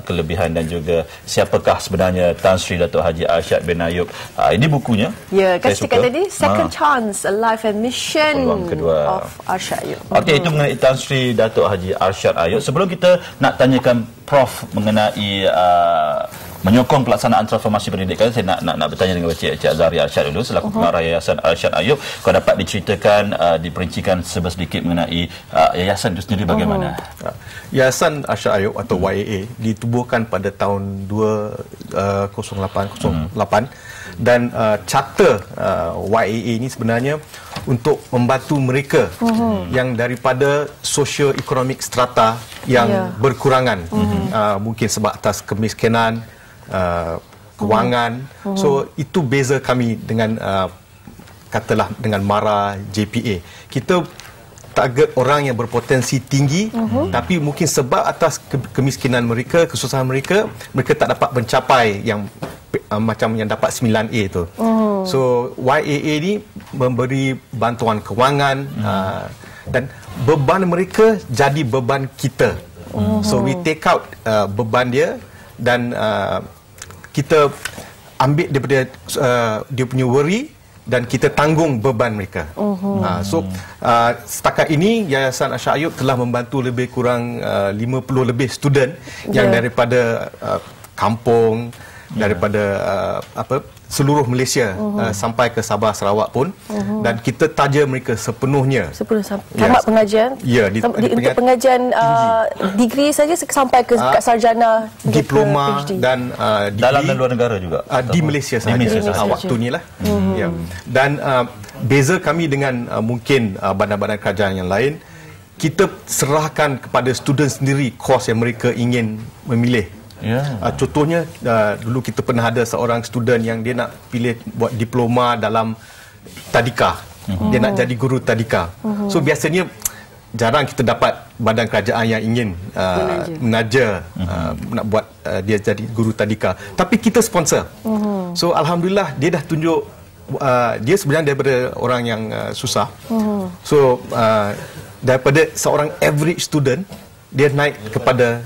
kelebihan dan juga siapakah sebenarnya Tan Sri Datuk Haji Arsyad bin Ayub. Ini bukunya. Ya, kan cakap tadi Second Chance, A Life and Mission of Arsyad Ayub. Okey, itu mengenai Tan Sri Datuk Haji Arsyad Ayub. Sebelum kita nak tanyakan Prof mengenai menyokong pelaksanaan transformasi pendidikan, saya nak bertanya dengan Cik Azhari Arsyad dulu selaku pengarah Yayasan Arsyad Ayub. Kalau dapat diceritakan, diperincikan sedikit mengenai yayasan itu sendiri bagaimana? Yayasan Arsyad Ayub atau YAA ditubuhkan pada tahun 2008 dan charter YAA ini sebenarnya untuk membantu mereka yang daripada socio-economic strata yang berkurangan, mungkin sebab atas kemiskinan, kewangan. So itu beza kami dengan katalah dengan MARA JPA. Kita target orang yang berpotensi tinggi, tapi mungkin sebab atas kemiskinan mereka, kesusahan mereka tak dapat mencapai yang macam yang dapat 9A itu. So YAA ni memberi bantuan kewangan, dan beban mereka jadi beban kita. So we take out beban dia dan kita ambil daripada dia punya worry dan kita tanggung beban mereka. Setakat ini Yayasan Arsyad Ayub telah membantu lebih kurang 50 lebih student yang daripada kampung, daripada seluruh Malaysia, sampai ke Sabah Sarawak pun, dan kita taja mereka sepenuhnya. Tamat pengajian. Ya, untuk pengajian degree saja sampai ke sarjana, diploma dan dalam dan luar negara juga. Di Malaysia sahaja waktu ni lah. Ya. Dan beza kami dengan mungkin badan-badan kerajaan yang lain, kita serahkan kepada student sendiri kos yang mereka ingin memilih. Contohnya dulu kita pernah ada seorang student yang dia nak pilih buat diploma dalam tadika. Dia nak jadi guru tadika. So biasanya jarang kita dapat badan kerajaan yang ingin menaja nak buat dia jadi guru tadika. Tapi kita sponsor. So alhamdulillah dia dah tunjuk dia sebenarnya daripada orang yang susah. So daripada seorang average student, dia naik kepada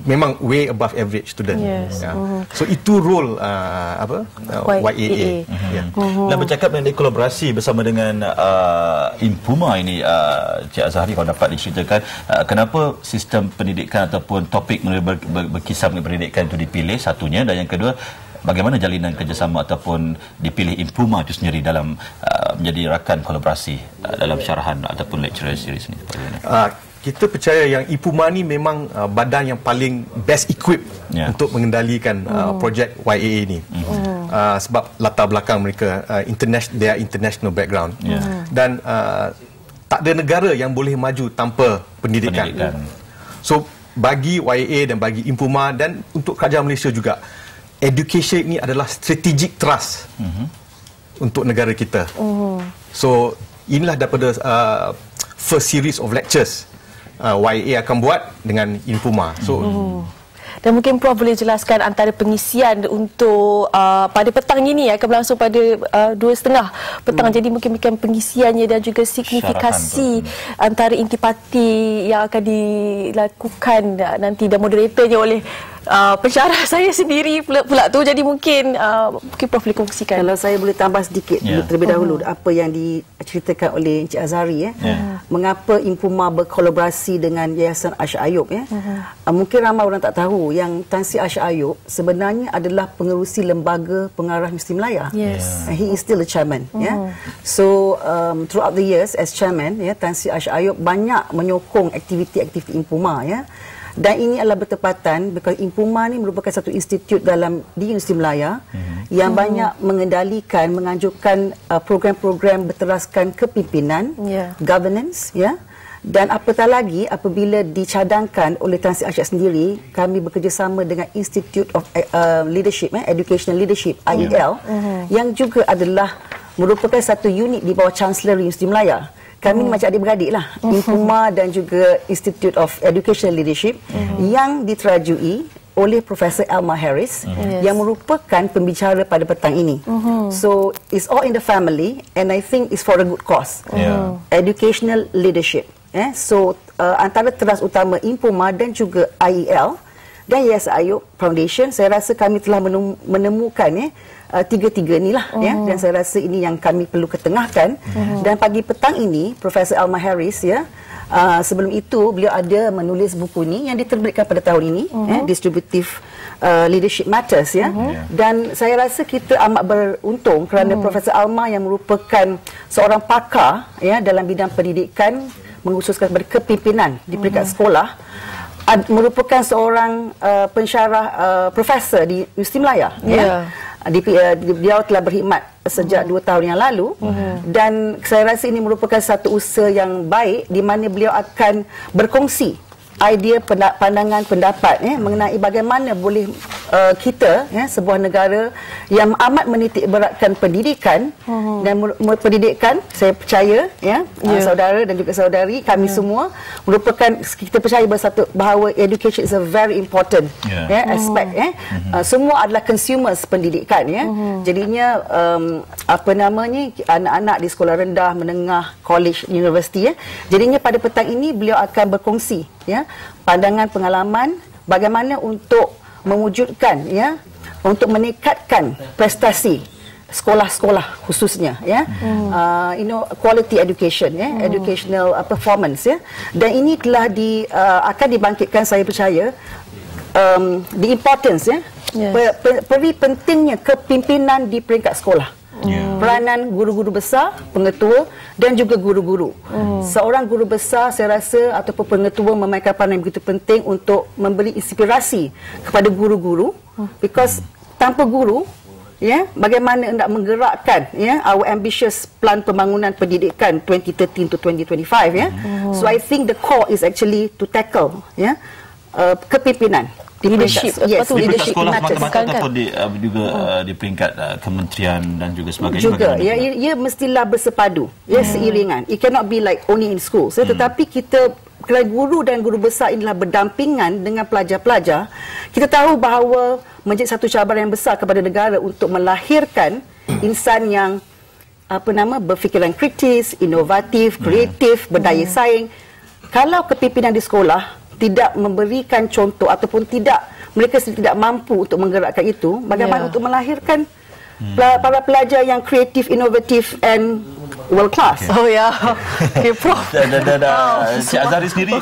memang way above average student. So itu role YAA. Dan bercakap mengenai kolaborasi bersama dengan Impuma ini, Cik Azhari, kalau dapat diceritakan kenapa sistem pendidikan ataupun topik berkisar mengenai pendidikan itu dipilih, satunya, dan yang kedua, bagaimana jalinan kerjasama ataupun dipilih Impuma itu sendiri dalam menjadi rakan kolaborasi dalam syarahan ataupun lecture series ini? Kita percaya yang Impuma ni memang badan yang paling best equipped untuk mengendalikan projek YAA ni. Sebab latar belakang mereka they are international background. Dan tak ada negara yang boleh maju tanpa pendidikan. So bagi YAA dan bagi Impuma dan untuk kerajaan Malaysia juga, education ini adalah strategic trust untuk negara kita. So inilah daripada first series of lectures YAA akan buat dengan Impuma. So Dan mungkin Prof boleh jelaskan antara pengisian untuk pada petang ini akan berlangsung pada 2:30 petang. Jadi mungkin pengisiannya dan juga signifikasi antara intipati yang akan dilakukan nanti dan moderatornya oleh pensyarah saya sendiri pula tu. Jadi mungkin Prof boleh kongsikan. Kalau saya boleh tambah sedikit terlebih dahulu apa yang diceritakan oleh Encik Azhari mengapa Impuma berkolaborasi dengan Yayasan Aisyah Ayub mungkin ramai orang tak tahu yang Tan Sri Aisyah Ayub sebenarnya adalah pengerusi lembaga pengarah Universiti Melaya. He is still a chairman. So throughout the years as chairman Tan Sri Aisyah Ayub banyak menyokong aktiviti-aktiviti Impuma dan ini adalah bertepatan kerana Impuma ni merupakan satu institut di Universiti Melaya yang banyak mengendalikan, menganjurkan program-program berteraskan kepimpinan, governance, dan apatah lagi apabila dicadangkan oleh Tan Sri Aisyah sendiri, kami bekerjasama dengan Institute of Leadership, Educational Leadership, IEL, yang juga adalah merupakan satu unit di bawah Chancellor Universiti Melaya. Kami macam adik-beradik lah, Impuma dan juga Institute of Educational Leadership yang diterajui oleh Profesor Alma Harris yang merupakan pembicara pada petang ini. So it's all in the family and I think it's for a good cause. Educational leadership. So antara teras utama Impuma dan juga IEL dan Yayasan Ayub Foundation, saya rasa kami telah menemukan tiga-tiga ni lah dan saya rasa ini yang kami perlu ketengahkan. Dan pagi petang ini Profesor Alma Harris sebelum itu beliau ada menulis buku ni yang diterbitkan pada tahun ini, Distributive Leadership Matters dan saya rasa kita amat beruntung kerana Profesor Alma yang merupakan seorang pakar dalam bidang pendidikan mengkhususkan kepada kepimpinan di peringkat sekolah, merupakan seorang pensyarah profesor di Universiti Melaya. Beliau telah berkhidmat sejak 2 tahun yang lalu dan saya rasa ini merupakan satu usaha yang baik di mana beliau akan berkongsi idea, pandangan, pendapat mengenai bagaimana boleh kita sebuah negara yang amat menitik beratkan pendidikan dan pendidikan, saya percaya saudara dan juga saudari kami semua merupakan, kita percaya bahawa education is a very important aspect. Semua adalah consumers pendidikan jadinya anak-anak di sekolah rendah, menengah, college, universiti jadinya pada petang ini beliau akan berkongsi pandangan, pengalaman bagaimana untuk mewujudkan untuk meningkatkan prestasi sekolah-sekolah khususnya quality education educational performance dan ini telah akan dibangkitkan, saya percaya the importance peri pentingnya kepimpinan di peringkat sekolah. Peranan guru-guru besar, pengetua dan juga guru-guru. Seorang guru besar saya rasa ataupun pengetua memainkan peranan yang begitu penting untuk memberi inspirasi kepada guru-guru because tanpa guru bagaimana hendak menggerakkan our ambitious plan pembangunan pendidikan 2013 to 2025 so I think the core is actually to tackle kepimpinan. Leadership, di peringkat sekolah semata-mata ataupun juga di peringkat kementerian dan juga sebagainya. Juga, ia mestilah bersepadu, seiringan. It cannot be like only in school. Tetapi kita, kerana guru dan guru besar inilah berdampingan dengan pelajar-pelajar, kita tahu bahawa menjadi satu cabaran yang besar kepada negara untuk melahirkan insan yang berfikiran kritis, inovatif, kreatif, berdaya saing. Kalau kepimpinan di sekolah tidak memberikan contoh ataupun mereka tidak mampu untuk menggerakkan itu, bagaimana untuk melahirkan para pelajar yang kreatif, inovatif and world class. Okay, Prof. Dan Cik Azhari sendiri,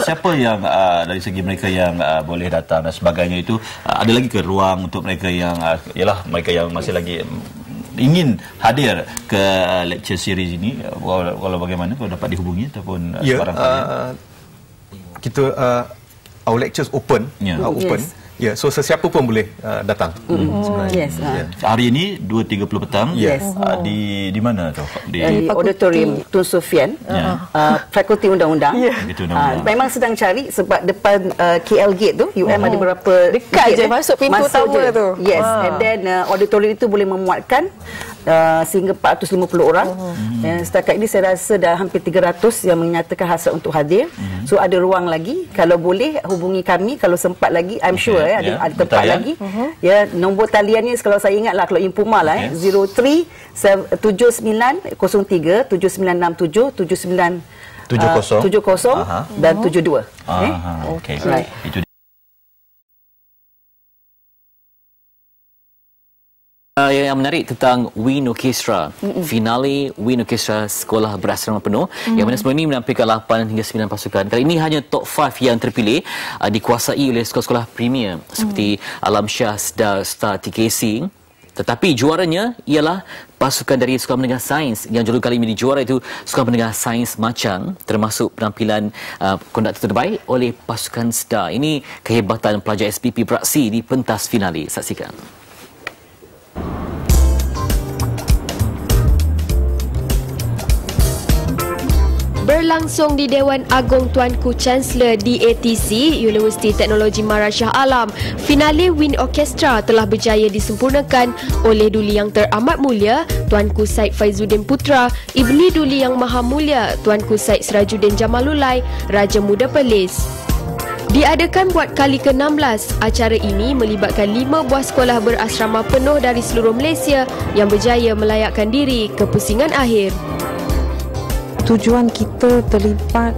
siapa yang dari segi mereka yang boleh datang dan sebagainya itu, ada lagi ke ruang untuk mereka yang mereka yang masih lagi ingin hadir ke lecture series ini, walau bagaimana kalau dapat dihubungi ataupun sebarang kita our lectures open, open. So sesiapa pun boleh datang. Hari ini 2:30 petang. Di mana tu? Di auditorium Tun Sofyan, Fakulti Undang-Undang. Memang sedang cari sebab depan KL Gate tu, UM ada beberapa dekat je masuk pintu utama tu. And then auditorium itu boleh memuatkan sehingga 450 orang. Setakat ini saya rasa dah hampir 300 yang menyatakan hasrat untuk hadir. So ada ruang lagi. Kalau boleh hubungi kami, kalau sempat lagi, I'm sure ada tempat lagi. Ya, nombor taliannya kalau saya ingatlah, kalau Impuma lah 037903 7967 7970 dan 72. Okey. Right. Itu yang menarik tentang Wind Orchestra, finale Wind Orchestra Sekolah Berasrama Penuh, yang mana sebelum ini menampilkan 8 hingga 9 pasukan. Kali ini hanya top 5 yang terpilih dikuasai oleh sekolah-sekolah premier seperti Alam Shah, Star TKC. Tetapi juaranya ialah pasukan dari Sekolah Menengah Sains. Yang judul kali ini juara itu Sekolah Menengah Sains Machang, termasuk penampilan konduktor terbaik oleh pasukan Star. Ini kehebatan pelajar SPP beraksi di pentas finale. Saksikan. Berlangsung di Dewan Agong Tuanku Chancellor DATC, Universiti Teknologi Mara Shah Alam, finale Wind Orchestra telah berjaya disempurnakan oleh Duli Yang Teramat Mulia Tuanku Said Faizuddin Putra, Ibni Duli Yang Maha Mulia Tuanku Said Sirajuddin Jamalulai, Raja Muda Perlis. Diadakan buat kali ke-16, acara ini melibatkan 5 buah sekolah berasrama penuh dari seluruh Malaysia yang berjaya melayakkan diri ke pusingan akhir. Tujuan kita terlibat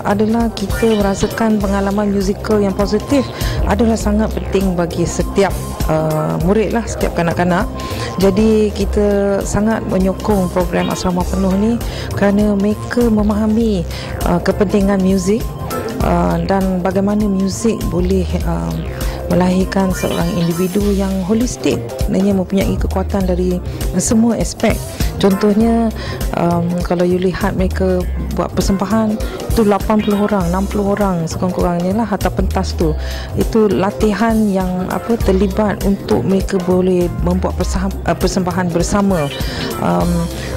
adalah kita merasakan pengalaman musikal yang positif adalah sangat penting bagi setiap murid lah, setiap kanak-kanak. Jadi kita sangat menyokong program asrama penuh ni kerana mereka memahami kepentingan muzik dan bagaimana muzik boleh melahirkan seorang individu yang holistik, dia mempunyai kekuatan dari semua aspek. Contohnya kalau you lihat mereka buat persembahan itu 80 orang, 60 orang sekurang-kurangnya lah atas pentas tu. Itu latihan yang terlibat untuk mereka boleh membuat persembahan bersama.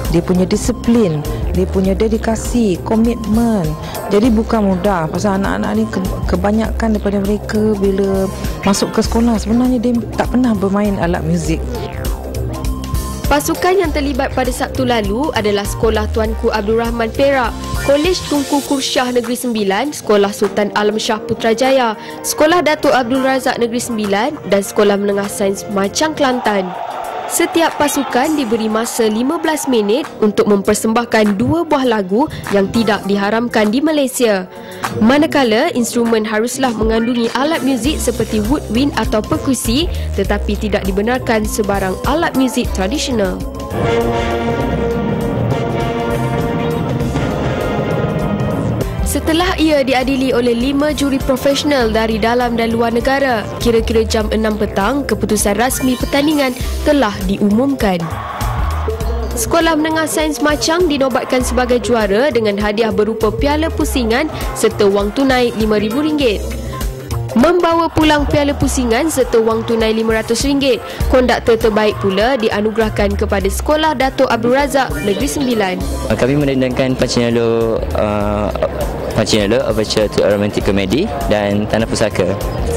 Dia punya disiplin, dia punya dedikasi, komitmen. Jadi bukan mudah. Pasal anak-anak ni kebanyakan daripada mereka bila masuk ke sekolah sebenarnya dia tak pernah bermain alat muzik. Pasukan yang terlibat pada Sabtu lalu adalah Sekolah Tuanku Abdul Rahman Perak, Kolej Tunku Kursyah Negeri Sembilan, Sekolah Sultan Alam Shah Putrajaya, Sekolah Datuk Abdul Razak Negeri Sembilan dan Sekolah Menengah Sains Machang Kelantan. Setiap pasukan diberi masa 15 minit untuk mempersembahkan 2 buah lagu yang tidak diharamkan di Malaysia. Manakala instrumen haruslah mengandungi alat muzik seperti woodwind atau perkusi, tetapi tidak dibenarkan sebarang alat muzik tradisional. Setelah ia diadili oleh 5 juri profesional dari dalam dan luar negara, kira-kira jam 6 petang, keputusan rasmi pertandingan telah diumumkan. Sekolah Menengah Sains Machang dinobatkan sebagai juara dengan hadiah berupa piala pusingan serta wang tunai RM5,000. Membawa pulang piala pusingan serta wang tunai RM500, konduktor terbaik pula dianugerahkan kepada Sekolah Datuk Abdul Razak Negeri Sembilan. Kami menendangkan Pancinelo Overture to a Romantic Comedy dan Tanah Pusaka.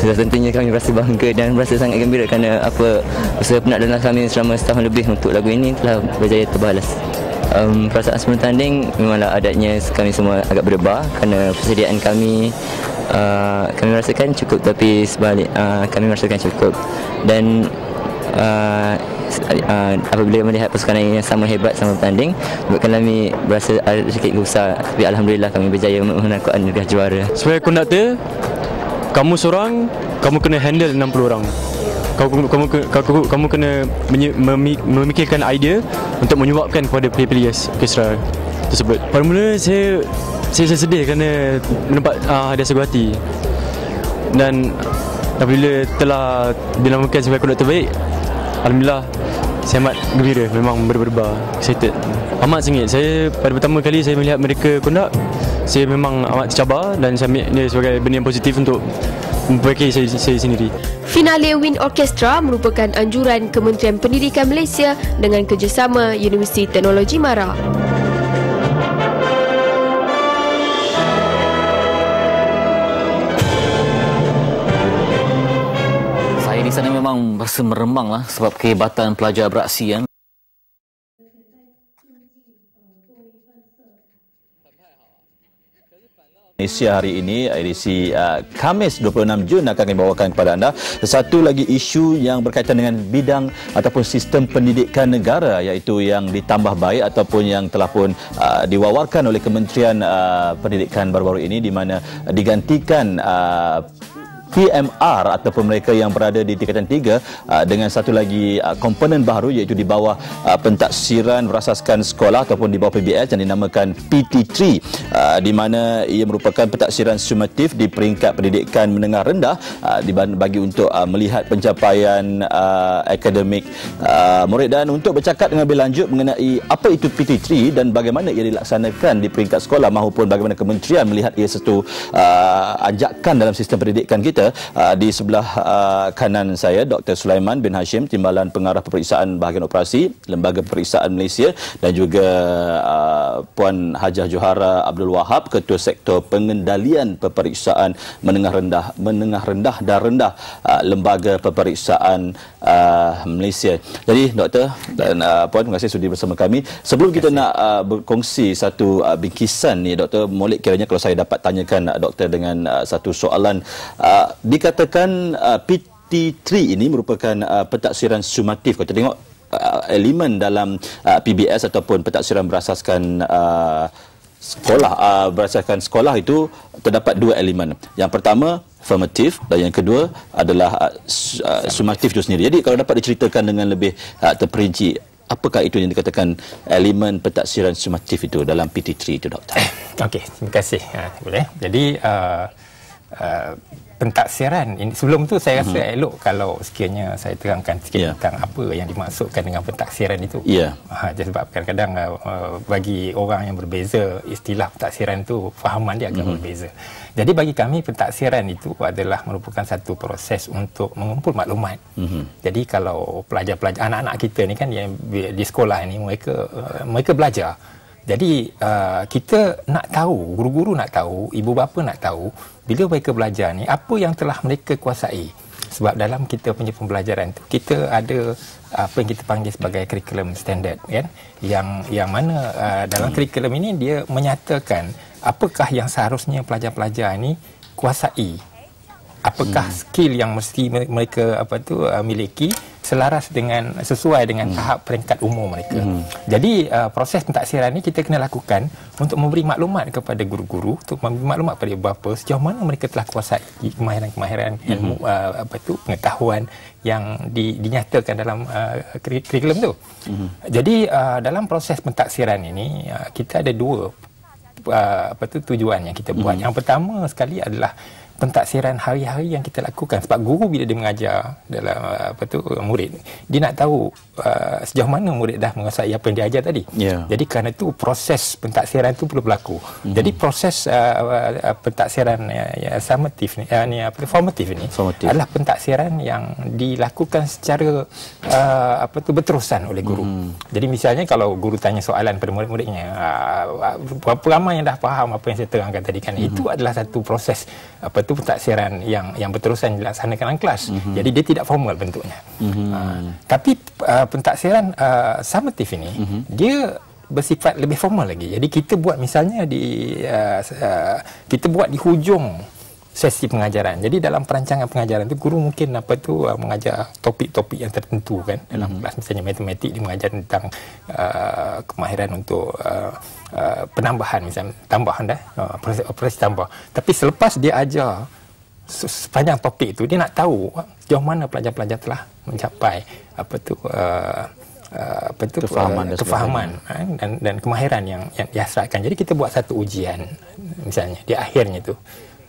Tentunya kami merasa bangga dan merasa sangat gembira kerana usaha penaklukan kami selama setahun lebih untuk lagu ini telah berjaya terbalas. Perasaan sebelum tanding memanglah adatnya kami semua agak berdebar kerana persediaan kami merasakan cukup, tapi sebalik kami merasakan cukup. Dan apabila melihat pasukan lain yang sama hebat sama bertanding, buatkan kami berasa ada sedikit gusar, tapi alhamdulillah kami berjaya menakutkan anugerah juara. Sebagai konduktor, kamu seorang, kamu kena handle 60 orang. Kamu kena memikirkan idea untuk menyebabkan kepada players orkestra tersebut. Pada mula saya sedih kerana mendapat hadiah sebuah hati. Dan apabila telah dinamakan sebagai konduktor terbaik, alhamdulillah saya amat gembira, memang berdebar, excited. Amat sengit. Saya pada pertama kali saya melihat mereka kondak, saya memang amat tercabar dan saya ambil dia sebagai benda yang positif untuk memperbaiki saya sendiri. Finale Wind Orchestra merupakan anjuran Kementerian Pendidikan Malaysia dengan kerjasama Universiti Teknologi Mara. Saya di sana memang rasa meremang lah sebab kehebatan pelajar beraksi Malaysia hari ini, edisi Khamis 26 Jun akan kami bawakan kepada anda satu lagi isu yang berkaitan dengan bidang ataupun sistem pendidikan negara, iaitu yang ditambah baik ataupun yang telah pun diwawarkan oleh Kementerian Pendidikan baru-baru ini, di mana digantikan PMR ataupun mereka yang berada di tingkatan 3 dengan satu lagi komponen baru, iaitu di bawah pentaksiran berasaskan sekolah ataupun di bawah PBS yang dinamakan PT3, di mana ia merupakan pentaksiran sumatif di peringkat pendidikan menengah rendah bagi untuk melihat pencapaian akademik murid. Dan untuk bercakap dengan lebih lanjut mengenai apa itu PT3 dan bagaimana ia dilaksanakan di peringkat sekolah maupun bagaimana kementerian melihat ia satu ajakan dalam sistem pendidikan kita, di sebelah kanan saya Dr. Sulaiman bin Hashim, Timbalan Pengarah Peperiksaan Bahagian Operasi Lembaga Peperiksaan Malaysia, dan juga Puan Hajah Johara Abdul Wahab, Ketua Sektor Pengendalian Peperiksaan Menengah Rendah dan Rendah Lembaga Peperiksaan Malaysia. Jadi Doktor dan Puan, terima kasih sudi bersama kami. Sebelum kita nak berkongsi satu bingkisan ni, Doktor, boleh kiranya kalau saya dapat tanyakan Doktor dengan satu soalan. Dikatakan PT3 ini merupakan pentaksiran sumatif. Kalau kita tengok elemen dalam PBS ataupun pentaksiran berasaskan sekolah itu terdapat dua elemen. Yang pertama formatif dan yang kedua adalah sumatif itu sendiri. Jadi kalau dapat diceritakan dengan lebih terperinci, apakah itu yang dikatakan elemen pentaksiran sumatif itu dalam PT3 itu, Doktor? Okey, terima kasih. Boleh. Jadi pentaksiran ini, sebelum tu saya rasa elok kalau sekiranya saya terangkan sikit tentang apa yang dimaksudkan dengan pentaksiran itu. Sebab kadang-kadang bagi orang yang berbeza, istilah pentaksiran itu fahaman dia agak berbeza. Jadi bagi kami pentaksiran itu adalah merupakan satu proses untuk mengumpul maklumat. Jadi kalau pelajar-pelajar, anak-anak kita ni kan yang di sekolah ini, mereka belajar. Jadi kita nak tahu, guru-guru nak tahu, ibu bapa nak tahu bila mereka belajar ni apa yang telah mereka kuasai. Sebab dalam kita punya pembelajaran tu kita ada apa yang kita panggil sebagai curriculum standard, kan, yang mana dalam curriculum ini dia menyatakan apakah yang seharusnya pelajar-pelajar ini kuasai, apakah skill yang mesti mereka miliki selaras dengan sesuai dengan tahap peringkat umur mereka. Jadi proses pentaksiran ini kita kena lakukan untuk memberi maklumat kepada guru-guru, untuk memberi maklumat kepada ibu bapa sejauh mana mereka telah kuasai kemahiran-kemahiran ilmu pengetahuan yang dinyatakan dalam kurikulum tu. Jadi dalam proses pentaksiran ini kita ada dua tujuan yang kita buat. Yang pertama sekali adalah pentaksiran hari-hari yang kita lakukan, sebab guru bila dia mengajar dalam murid, dia nak tahu sejauh mana murid dah menguasai apa yang dia ajar tadi. Jadi kerana itu proses pentaksiran itu perlu berlaku. Jadi proses pentaksiran summative ni, formative ni adalah pentaksiran yang dilakukan secara berterusan oleh guru. Jadi misalnya kalau guru tanya soalan pada murid-muridnya, berapa ramai yang dah faham apa yang saya terangkan tadi kan, itu adalah satu proses pentaksiran yang berterusan dilaksanakan dalam kelas. Jadi dia tidak formal bentuknya. Tapi pentaksiran summative ini dia bersifat lebih formal lagi. Jadi kita buat misalnya kita buat di hujung sesi pengajaran. Jadi dalam perancangan pengajaran tu guru mungkin mengajar topik-topik yang tertentu kan dalam kelas, misalnya matematik dia mengajar tentang kemahiran untuk penambahan, misalnya tambahan operasi tambah. Tapi selepas dia ajar sepanjang topik itu, dia nak tahu sejauh mana pelajar-pelajar telah mencapai kefahaman dan kemahiran yang dihasratkan. Jadi kita buat satu ujian misalnya di akhirnya tu.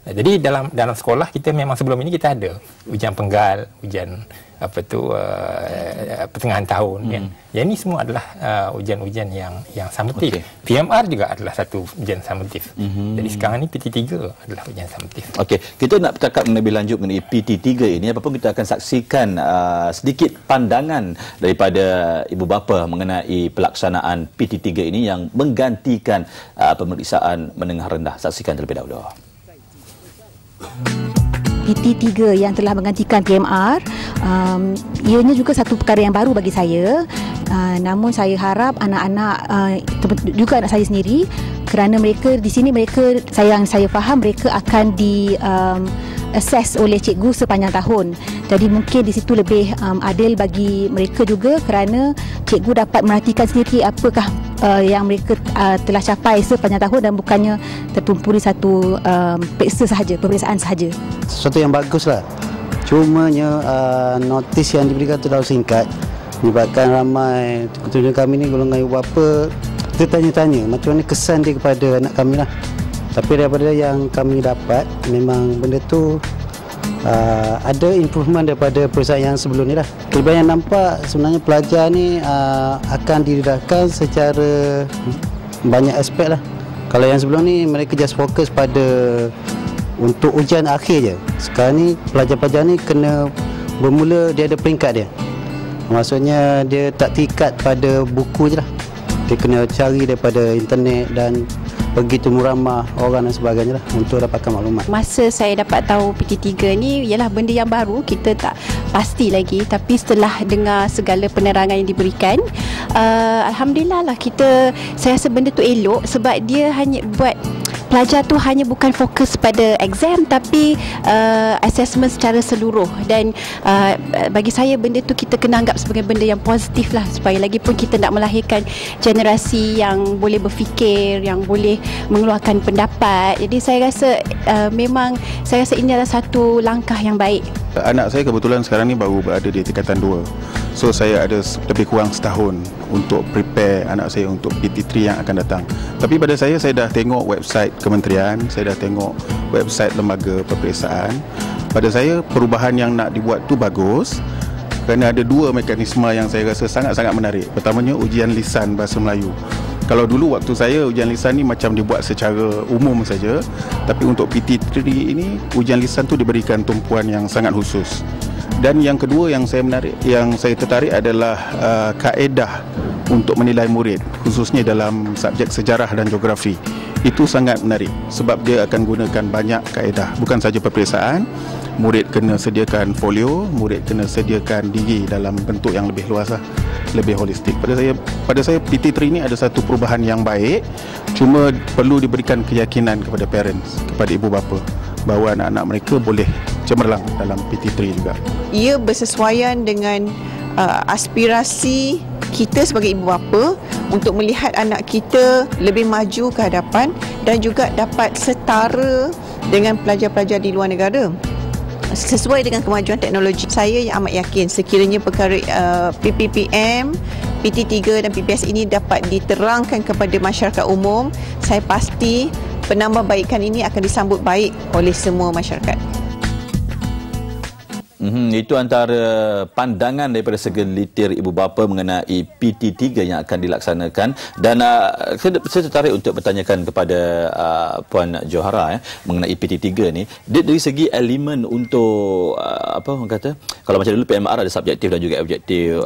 Jadi dalam sekolah kita memang sebelum ini kita ada ujian penggal, ujian pertengahan tahun kan. Yang ini semua adalah ujian-ujian yang summatif. PMR juga adalah satu ujian summatif. Jadi sekarang ni PT3 adalah ujian summatif. Okey, kita nak bercakap lebih lanjut mengenai PT3 ini. Apapun kita akan saksikan sedikit pandangan daripada ibu bapa mengenai pelaksanaan PT3 ini yang menggantikan pemeriksaan menengah rendah. Saksikan terlebih dahulu. PT3 yang telah menggantikan PMR, ianya juga satu perkara yang baru bagi saya. Namun saya harap anak-anak, juga anak saya sendiri, kerana mereka di sini saya faham mereka akan di assess oleh cikgu sepanjang tahun. Jadi mungkin di situ lebih adil bagi mereka juga kerana cikgu dapat merhatikan sendiri apakah yang mereka telah capai sepanjang tahun dan bukannya tertumpuri satu peperiksaan sahaja. Sesuatu yang baguslah. Cumanya notis yang diberikan terlalu singkat menyebabkan ramai keturunan kami ni golongan ibu bapa tertanya-tanya macam mana kesan dia kepada anak kami lah. Tapi daripada yang kami dapat, memang benda tu ada improvement daripada perusahaan yang sebelum ni lah. Kelebihan yang nampak sebenarnya pelajar ni akan didedahkan secara banyak aspek lah. Kalau yang sebelum ni mereka just fokus pada untuk ujian akhir je. Sekarang ni pelajar-pelajar ni kena bermula, dia ada peringkat dia. Maksudnya dia tak terikat pada buku je lah. Dia kena cari daripada internet dan pergi temu ramah orang dan sebagainya lah untuk dapatkan maklumat. Masa saya dapat tahu PT3 ni ialah benda yang baru, kita tak pasti lagi, tapi setelah dengar segala penerangan yang diberikan, alhamdulillah lah, saya rasa benda tu elok sebab dia hanya buat pelajar tu hanya bukan fokus pada exam tapi assessment secara seluruh, dan bagi saya benda tu kita kena anggap sebagai benda yang positif lah, supaya lagi pun kita nak melahirkan generasi yang boleh berfikir, yang boleh mengeluarkan pendapat. Jadi saya rasa saya rasa ini adalah satu langkah yang baik. Anak saya kebetulan sekarang ni baru berada di tingkatan 2. So saya ada lebih kurang setahun untuk prepare anak saya untuk PT3 yang akan datang. Tapi pada saya dah tengok website kementerian, saya dah tengok website lembaga peperiksaan. Pada saya perubahan yang nak dibuat tu bagus kerana ada 2 mekanisme yang saya rasa sangat-sangat menarik. Pertamanya ujian lisan bahasa Melayu. Kalau dulu waktu saya ujian lisan ni macam dibuat secara umum saja, tapi untuk PT3 ini ujian lisan tu diberikan tumpuan yang sangat khusus. Dan yang kedua yang saya tertarik adalah kaedah untuk menilai murid, khususnya dalam subjek sejarah dan geografi. Itu sangat menarik sebab dia akan gunakan banyak kaedah, bukan saja peperiksaan. Murid kena sediakan folio, murid kena sediakan diri dalam bentuk yang lebih luas, lebih holistik. Pada saya PT3 ini ada satu perubahan yang baik, cuma perlu diberikan keyakinan kepada parents, kepada ibu bapa bahawa anak-anak mereka boleh cemerlang dalam PT3 juga. Ia bersesuaian dengan aspirasi kita sebagai ibu bapa untuk melihat anak kita lebih maju ke hadapan dan juga dapat setara dengan pelajar-pelajar di luar negara. Sesuai dengan kemajuan teknologi, saya yang amat yakin sekiranya perkara PPPM, PT3 dan PPS ini dapat diterangkan kepada masyarakat umum, saya pasti penambahbaikan ini akan disambut baik oleh semua masyarakat. Itu antara pandangan daripada segelintir ibu bapa mengenai PT3 yang akan dilaksanakan. Dan saya tertarik untuk bertanyakan kepada Puan Johara mengenai PT3 ni. Dia dari segi elemen untuk apa orang kata, kalau macam dulu PMR ada subjektif dan juga objektif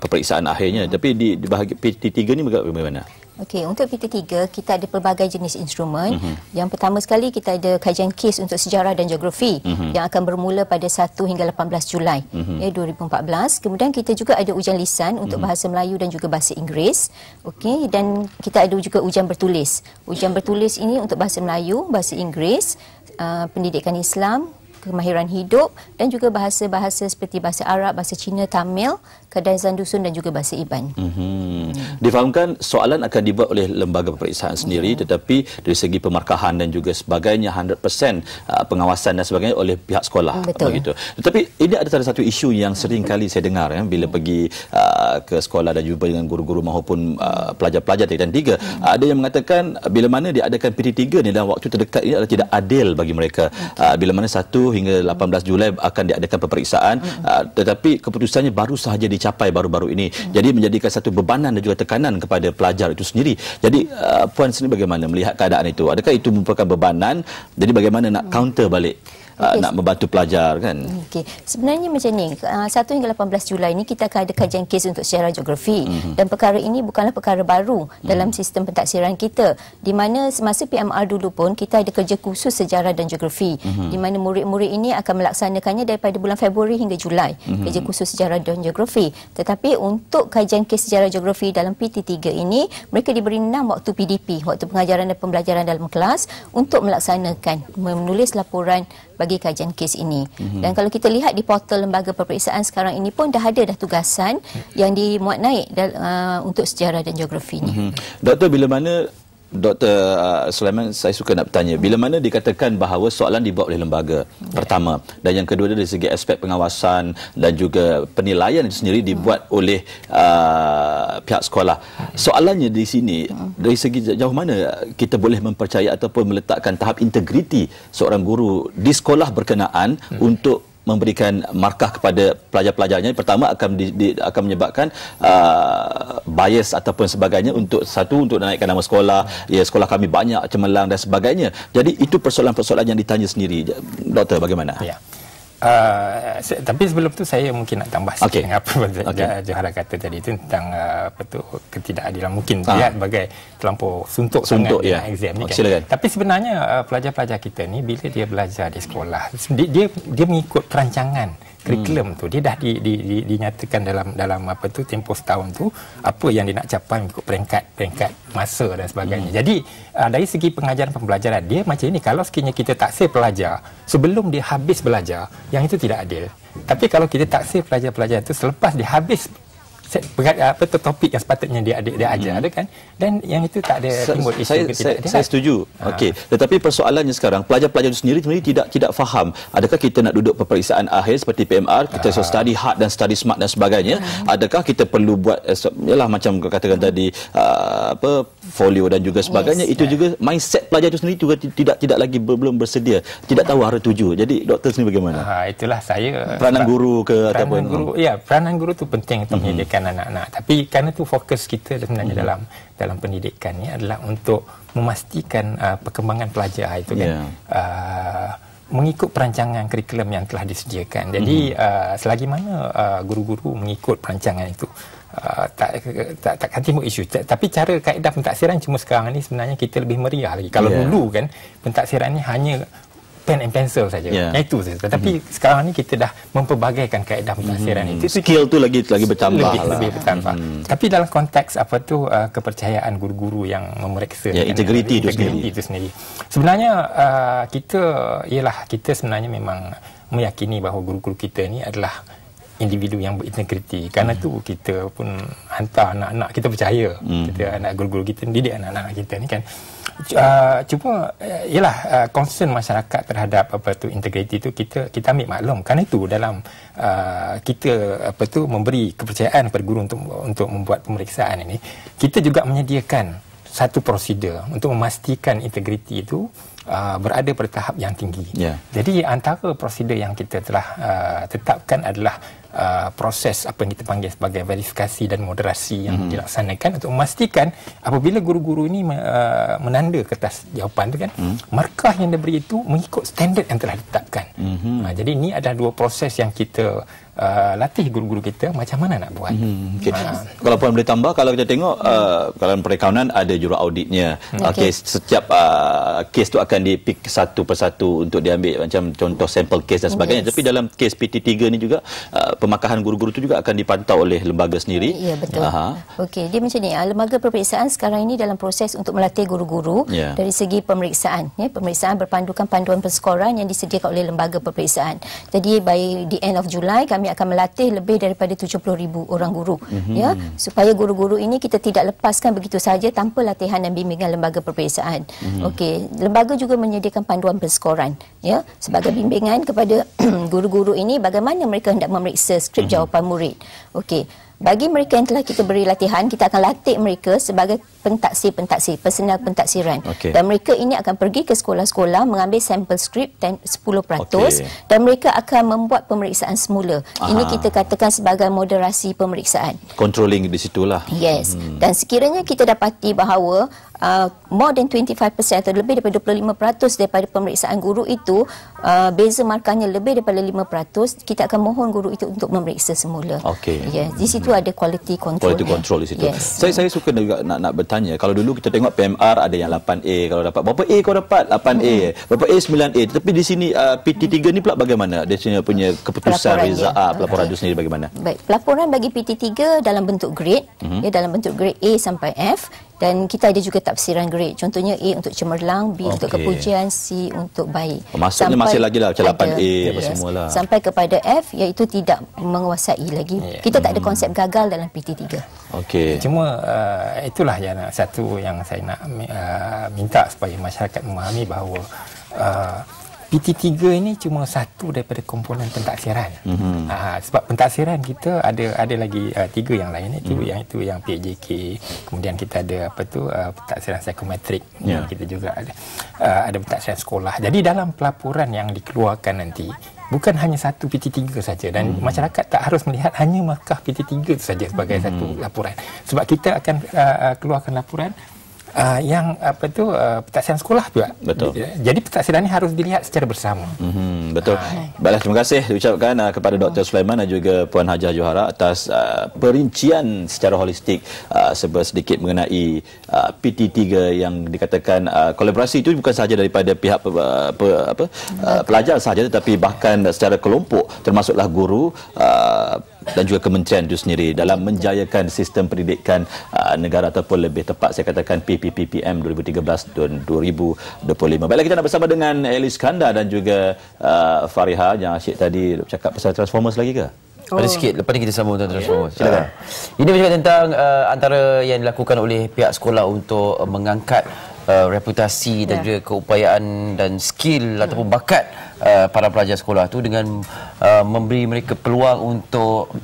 peperiksaan akhirnya, tapi di bahagian PT3 ni bagaimana? Okey, untuk PT3 kita ada pelbagai jenis instrumen. Yang pertama sekali kita ada kajian kes untuk sejarah dan geografi yang akan bermula pada 1 hingga 18 Julai 2014. Kemudian kita juga ada ujian lisan untuk bahasa Melayu dan juga bahasa Inggeris. Okey, dan kita ada juga ujian bertulis. Ujian bertulis ini untuk bahasa Melayu, bahasa Inggeris, pendidikan Islam, kemahiran hidup dan juga bahasa-bahasa seperti bahasa Arab, bahasa Cina, Tamil, Kadazan Dusun dan juga bahasa Iban. Difahamkan soalan akan dibuat oleh lembaga peperiksaan sendiri, tetapi dari segi pemarkahan dan juga sebagainya 100% pengawasan dan sebagainya oleh pihak sekolah. Betul. Begitu. Tetapi ini ada salah satu isu yang sering kali saya dengar bila pergi ke sekolah dan jumpa dengan guru-guru maupun pelajar-pelajar tingkatan 3. Ada yang mengatakan bila mana diadakan PT3 ni dalam waktu terdekat ini adalah tidak adil bagi mereka. Bila mana 1 hingga 18 Julai akan diadakan peperiksaan, tetapi keputusannya baru sahaja dicapai baru-baru ini. Jadi menjadikan satu bebanan dan juga tekanan kepada pelajar itu sendiri. Jadi Puan sendiri bagaimana melihat keadaan itu? Adakah itu merupakan bebanan? Jadi bagaimana nak counter balik? nak membantu pelajar kan. Okey. Sebenarnya macam ni, 1 hingga 18 Julai ni kita akan ada kajian kes untuk sejarah geografi dan perkara ini bukanlah perkara baru dalam sistem pentaksiran kita, di mana semasa PMR dulu pun kita ada kerja khusus sejarah dan geografi di mana murid-murid ini akan melaksanakannya daripada bulan Februari hingga Julai, kerja khusus sejarah dan geografi. Tetapi untuk kajian kes sejarah geografi dalam PT3 ini mereka diberi 6 waktu PDP, waktu pengajaran dan pembelajaran dalam kelas, untuk melaksanakan menulis laporan bagi kajian kes ini. Dan kalau kita lihat di portal lembaga peperiksaan sekarang ini pun dah ada tugasan yang dimuat naik untuk sejarah dan geografi ini. Doktor, bila mana Dr. Sulaiman, saya suka nak bertanya, bila mana dikatakan bahawa soalan dibuat oleh lembaga pertama, dan yang kedua dari segi aspek pengawasan dan juga penilaian itu sendiri dibuat oleh pihak sekolah. Soalannya di sini, dari segi jauh mana kita boleh mempercayai ataupun meletakkan tahap integriti seorang guru di sekolah berkenaan untuk memberikan markah kepada pelajar-pelajarnya. Pertama akan menyebabkan bias ataupun sebagainya, untuk naikkan nama sekolah, ya sekolah kami banyak cemerlang dan sebagainya. Jadi itu persoalan-persoalan yang ditanya sendiri. Doktor, bagaimana? Ya. Tapi sebelum tu saya mungkin nak tambah sikit dengan apa Johara kata tadi itu tentang ketidakadilan. Mungkin dia sebagai terlampau suntuk sangat dengan exam ni kan. Tapi sebenarnya pelajar-pelajar kita ni bila dia belajar di sekolah, dia mengikut perancangan kurikulum tu, dia dah dinyatakan dalam tempoh setahun tu apa yang dia nak capai mengikut peringkat masa dan sebagainya. Jadi dari segi pengajaran pembelajaran dia macam ini, kalau sekiranya kita taksir pelajar sebelum dia habis belajar, yang itu tidak adil. Tapi kalau kita taksir pelajar-pelajar itu selepas dia habis topik yang sepatutnya dia ajar kan, dan yang itu tak ada timbul isu ketidakadilan. Saya setuju. Okey, tetapi persoalannya sekarang pelajar-pelajar itu sendiri tidak faham. Adakah kita nak duduk peperiksaan akhir seperti PMR, kita study hard dan study smart dan sebagainya? Adakah kita perlu buat macam katakan tadi folio dan juga sebagainya? Itu juga mindset pelajar itu sendiri juga tidak lagi belum bersedia, tidak tahu arah tuju. Jadi doktor sendiri bagaimana? Itulah saya peranan guru ke ataupun peranan guru tu penting untuk menyediakan anak-anak. Tapi kerana tu fokus kita sebenarnya dalam pendidikan ni adalah untuk memastikan perkembangan pelajar itu kan mengikut perancangan kurikulum yang telah disediakan. Jadi selagi mana guru-guru mengikut perancangan itu, takkan timbul isu. Tapi cara kaedah pentaksiran cuma sekarang ni sebenarnya kita lebih meriah lagi. Kalau dulu kan pentaksiran ni hanya pen and pencil saja. Itu saja. Tetapi sekarang ni kita dah mempelbagaikan kaedah pentaksiran itu. Skill tu lagi bertambah. Lebih bertambah. Tapi dalam konteks kepercayaan guru-guru yang memeriksa integriti itu sendiri. Sebenarnya kita sebenarnya memang meyakini bahawa guru-guru kita ni adalah individu yang berintegriti. Kerana tu kita pun hantar anak-anak kita percaya. Kita anak guru-guru kita didik anak-anak kita ni kan. Cuma concern masyarakat terhadap integriti itu kita ambil maklum. Kerana itu dalam kita memberi kepercayaan kepada guru untuk membuat pemeriksaan ini, kita juga menyediakan satu prosedur untuk memastikan integriti itu berada pada tahap yang tinggi. Jadi antara prosedur yang kita telah tetapkan adalah proses apa yang kita panggil sebagai verifikasi dan moderasi yang dilaksanakan untuk memastikan apabila guru-guru ini menanda kertas jawapan itu kan, markah yang diberi itu mengikut standard yang telah ditetapkan. Jadi ini adalah dua proses yang kita latih guru-guru kita macam mana nak buat. Kalau puan boleh tambah, kalau kita tengok kalau perakaunan ada juru auditnya. Setiap kes tu akan dipik satu persatu untuk diambil macam contoh sampel kes dan sebagainya. Tapi dalam kes PT3 ni juga pemakahan guru-guru itu juga akan dipantau oleh lembaga sendiri. Ya, betul. Okey, dia macam ni. Lembaga peperiksaan sekarang ini dalam proses untuk melatih guru-guru dari segi pemeriksaan. Pemeriksaan berpandukan panduan persekoran yang disediakan oleh lembaga peperiksaan. Jadi by the end of July kami akan melatih lebih daripada 70,000 orang guru. Supaya guru-guru ini kita tidak lepaskan begitu saja tanpa latihan dan bimbingan lembaga peperiksaan. Okey, lembaga juga menyediakan panduan persekoran sebagai bimbingan kepada guru-guru ini bagaimana mereka hendak memeriksa skrip jawapan murid. Okey, bagi mereka yang telah kita beri latihan, kita akan latih mereka sebagai pentaksir, personal pentaksiran. Dan mereka ini akan pergi ke sekolah-sekolah mengambil sampel skrip 10%, dan mereka akan membuat pemeriksaan semula. Ini kita katakan sebagai moderasi pemeriksaan. Controlling di situlah. Yes. Dan sekiranya kita dapati bahawa more than 25% atau lebih daripada 25% daripada pemeriksaan guru itu beza markahnya lebih daripada 5%, kita akan mohon guru itu untuk memeriksa semula. Yes. Di situ ada quality control. Quality control di situ. Yes. Saya suka juga nak bertanya, kalau dulu kita tengok PMR ada yang 8A, kalau dapat berapa A kau dapat 8A, berapa A 9A, tetapi di sini PT3 ni pula bagaimana? Dia punya keputusan pelaporan itu sendiri bagaimana? Baik, pelaporan bagi PT3 dalam bentuk grade, dalam bentuk grade A sampai F. Dan kita ada juga tafsiran grade. Contohnya A untuk cemerlang, B untuk kepujian, C untuk baik. Maksudnya masih lagi lah macam 8A apa semualah. Sampai kepada F, iaitu tidak menguasai lagi. Kita tak ada konsep gagal dalam PT3. Cuma itulah yang satu yang saya nak minta supaya masyarakat memahami bahawa PT3 ini cuma satu daripada komponen pentaksiran. Sebab pentaksiran kita ada lagi 3 yang lain, itu yang PJK, kemudian kita ada pentaksiran psikometrik, kita juga ada pentaksiran sekolah. Jadi dalam pelaporan yang dikeluarkan nanti bukan hanya satu PT3 saja, dan masyarakat tak harus melihat hanya markah PT3 itu saja sebagai satu laporan. Sebab kita akan keluarkan laporan yang pentaksiran sekolah juga. Jadi pentaksiran ini harus dilihat secara bersama. Betul. Baiklah, terima kasih diucapkan kepada Dr. Sulaiman dan juga Puan Hajah Johara atas perincian secara holistik sedikit mengenai PT3 yang dikatakan kolaborasi itu bukan sahaja daripada pihak pelajar sahaja, tetapi bahkan secara kelompok, termasuklah guru dan juga kementerian itu sendiri dalam menjayakan sistem pendidikan negara, ataupun lebih tepat saya katakan PPPM 2013 dan 2025. Baiklah, kita nak bersama dengan Elis Kanda dan juga Fariha yang asyik tadi cakap pasal Transformers lagi ke? Ada sikit, lepas ni kita sambung tentang Transformers. Silakan. Ini bercakap tentang antara yang dilakukan oleh pihak sekolah untuk mengangkat reputasi dan juga keupayaan dan skill ataupun bakat para pelajar sekolah tu dengan memberi mereka peluang untuk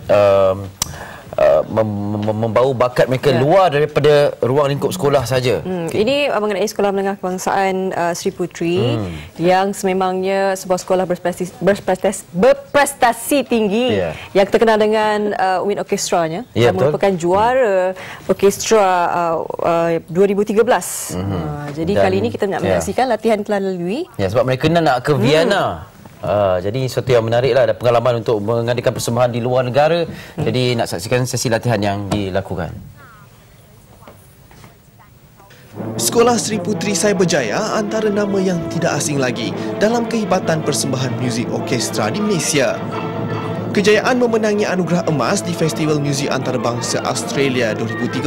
membawa bakat mereka luar daripada ruang lingkup sekolah saja. Ini mengenai Sekolah Menengah Kebangsaan Sri Putri yang sememangnya sebuah sekolah berprestasi tinggi yang terkenal dengan Win Orkestranya. Merupakan juara orkestra 2013. Jadi kali ini kita nak menyaksikan latihan telah lalui. Sebab mereka nak ke Vienna. Jadi sesuatu yang menarik lah, ada pengalaman untuk mengadakan persembahan di luar negara. Jadi nak saksikan sesi latihan yang dilakukan. Sekolah Sri Putri Cyberjaya antara nama yang tidak asing lagi dalam kehebatan persembahan muzik orkestra di Malaysia. Kejayaan memenangi anugerah emas di Festival Muzik Antarabangsa Australia 2013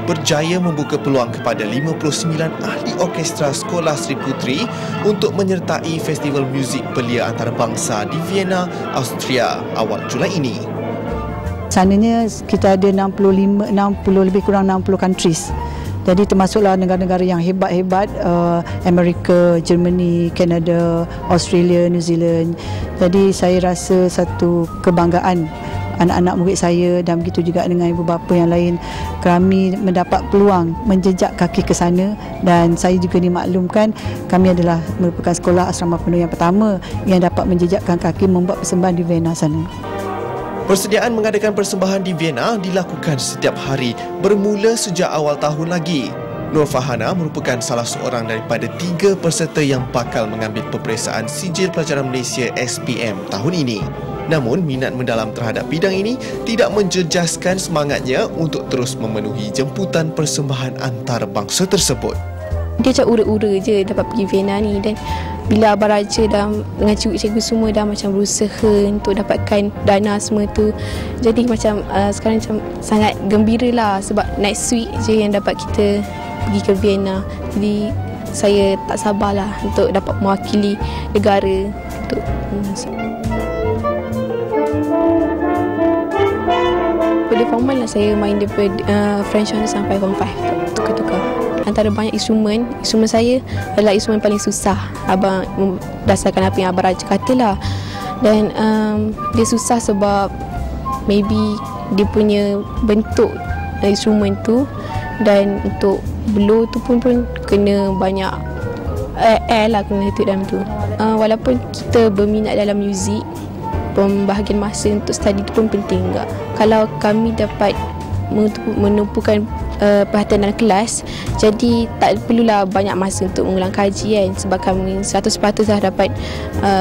berjaya membuka peluang kepada 59 ahli orkestra Sekolah Sri Putri untuk menyertai Festival Muzik Belia Antarabangsa di Vienna, Austria awal Julai ini. Sananya kita ada 60 lebih kurang 60 countries. Jadi termasuklah negara-negara yang hebat-hebat, Amerika, Germany, Kanada, Australia, New Zealand. Jadi saya rasa satu kebanggaan anak-anak murid saya dan begitu juga dengan ibu bapa yang lain. Kami mendapat peluang menjejak kaki ke sana, dan saya juga dimaklumkan kami adalah merupakan sekolah asrama penuh yang pertama yang dapat menjejakkan kaki membuat persembahan di Vienna sana. Persediaan mengadakan persembahan di Vienna dilakukan setiap hari bermula sejak awal tahun lagi. Nur Fahana merupakan salah seorang daripada 3 peserta yang bakal mengambil peperiksaan Sijil Pelajaran Malaysia SPM tahun ini. Namun, minat mendalam terhadap bidang ini tidak menjejaskan semangatnya untuk terus memenuhi jemputan persembahan antarabangsa tersebut. Dia macam ura-ura je dapat pergi Vienna ni, dan bila Abang Raja dah dengan cikgu-cikgu semua dah macam berusaha untuk dapatkan dana semua tu, jadi macam sekarang macam sangat gembira lah, sebab next week je yang dapat kita pergi ke Vienna. Jadi saya tak sabarlah untuk dapat mewakili negara untuk pada form 1 lah saya main daripada French Horn sampai form 5, tukar-tukar. Antara banyak instrumen saya adalah instrumen paling susah. Abang berdasarkan apa yang Abang Raja katalah. Dan dia susah sebab maybe dia punya bentuk instrumen tu Dan untuk blow tu pun kena banyak air lah, kena letak dalam tu. Walaupun kita berminat dalam muzik, pembahagian masa untuk study tu pun penting juga. Kalau kami dapat menumpukan perhatian dalam kelas, jadi tak perlulah banyak masa untuk mengulang kaji kan, sebab kami 100% dah dapat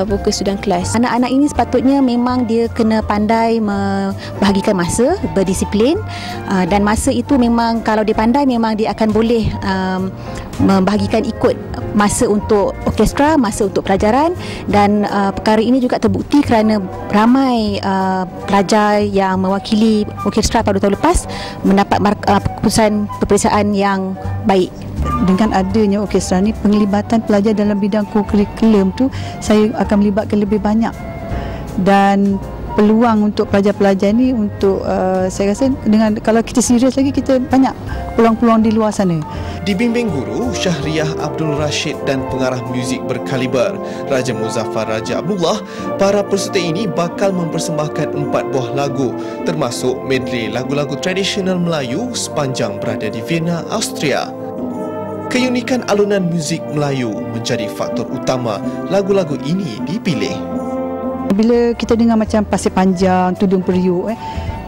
fokus dalam kelas. Anak-anak ini sepatutnya memang dia kena pandai membahagikan masa, berdisiplin, dan masa itu memang kalau dia pandai memang dia akan boleh membahagikan ikut masa untuk orkestra, masa untuk pelajaran. Dan perkara ini juga terbukti kerana ramai pelajar yang mewakili orkestra pada tahun lepas mendapat keputusan peperiksaan yang baik. Dengan adanya orkestra ni, penglibatan pelajar dalam bidang kurikulum tu saya akan melibatkan lebih banyak, dan peluang untuk pelajar-pelajar ni untuk saya rasa dengan kalau kita serius lagi, kita banyak peluang-peluang di luar sana. Dibimbing guru Syahriah Abdul Rashid dan pengarah muzik berkaliber Raja Muzaffar Raja Abdullah, para peserta ini bakal mempersembahkan 4 buah lagu termasuk medley lagu-lagu tradisional Melayu sepanjang berada di Vienna, Austria. Keunikan alunan muzik Melayu menjadi faktor utama lagu-lagu ini dipilih. Bila kita dengar macam Pasir Panjang, Tudung Periuk,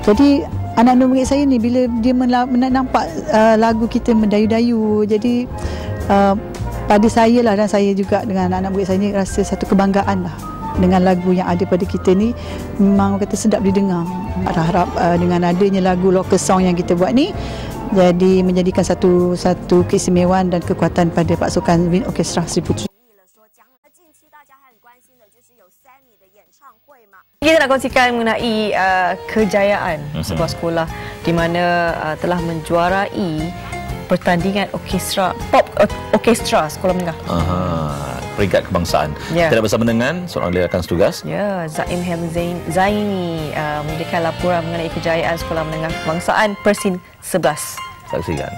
jadi anak-anak murid saya ni bila dia nampak lagu kita mendayu-dayu, jadi pada saya lah, dan saya juga dengan anak-anak murid saya ni rasa satu kebanggaan lah dengan lagu yang ada pada kita ni. Memang kata sedap didengar. Harap dengan adanya lagu local song yang kita buat ni, jadi menjadikan satu keistimewaan dan kekuatan pada pasukan Wind Orchestra Sri Puteri. Kita nak kongsikan mengenai kejayaan sebuah sekolah di mana telah menjuarai pertandingan orkestra sekolah menengah. Peringkat kebangsaan. Kita bersama dengan seorang ahli rakan setugas. Zaim Zaini memberikan laporan mengenai kejayaan sekolah menengah kebangsaan Persin 11. Saksikan.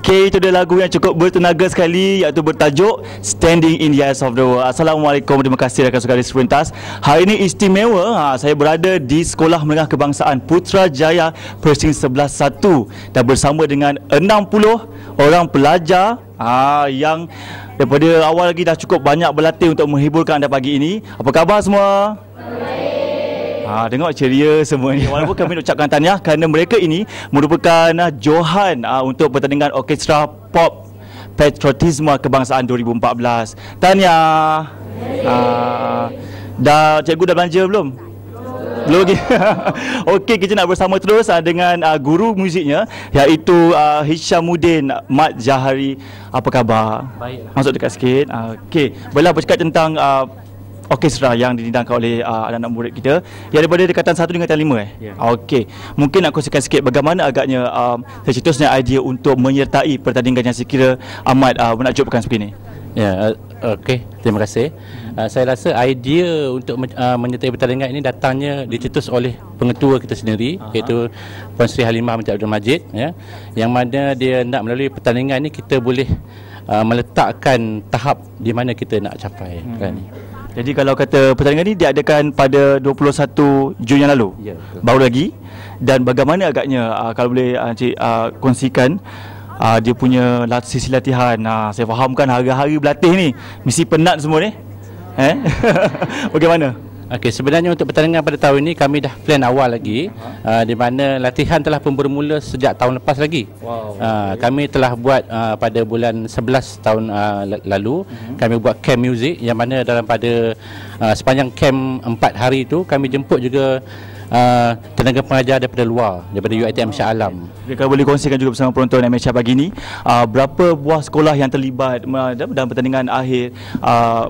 Okey, itu dia lagu yang cukup bertenaga sekali, iaitu bertajuk Standing in the Eyes of the World. Assalamualaikum, terima kasih rakan sekali sepintas. Hari ini istimewa, saya berada di Sekolah Menengah Kebangsaan Putrajaya Persing 11-1 dan bersama dengan 60 orang pelajar yang daripada awal lagi dah cukup banyak berlatih untuk menghiburkan anda pagi ini. Apa khabar semua? Tengok ceria semuanya. Walaupun kami ucapkan tahniah kerana mereka ini merupakan johan untuk pertandingan Orkestra Pop Patriotisme Kebangsaan 2014. Tahniah. Cikgu dah belanja belum? Belum lagi. Okey, kita nak bersama terus dengan guru muziknya, iaitu Hishamuddin Mat Jahari. Apa khabar? Baik. Masuk dekat sikit. Okey, boleh bercakap tentang orkestra yang dididangkan oleh anak-anak murid kita yang daripada dekatan 1 dengan 5 Ya. Okey. Mungkin nak kongsikan sikit bagaimana agaknya tercetusnya idea untuk menyertai pertandingan yang sekira amat menakjubkan seperti ini. Ya, okey. Terima kasih. Saya rasa idea untuk menyertai pertandingan ini datangnya dicetus oleh pengetua kita sendiri, iaitu Puan Sri Halimah binti Abdul Majid, ya, yang mana dia nak melalui pertandingan ini kita boleh meletakkan tahap di mana kita nak capai. Kan? Jadi kalau kata pertandingan ini diadakan pada 21 Jun yang lalu, ya, betul. Baru lagi. Dan bagaimana agaknya kalau boleh Encik kongsikan dia punya sisi latihan. Saya faham kan hari-hari berlatih ni mesti penat semua ni. Bagaimana? Okey, sebenarnya untuk pertandingan pada tahun ini kami dah plan awal lagi, di mana latihan telah pun bermula sejak tahun lepas lagi. Kami telah buat pada bulan 11 tahun lalu, kami buat camp music yang mana dalam pada sepanjang camp 4 hari itu kami jemput juga tenaga pengajar daripada luar, daripada UiTM Shah Alam. Kalau boleh kongsikan juga bersama penonton MHR pagi ini, berapa buah sekolah yang terlibat dalam pertandingan akhir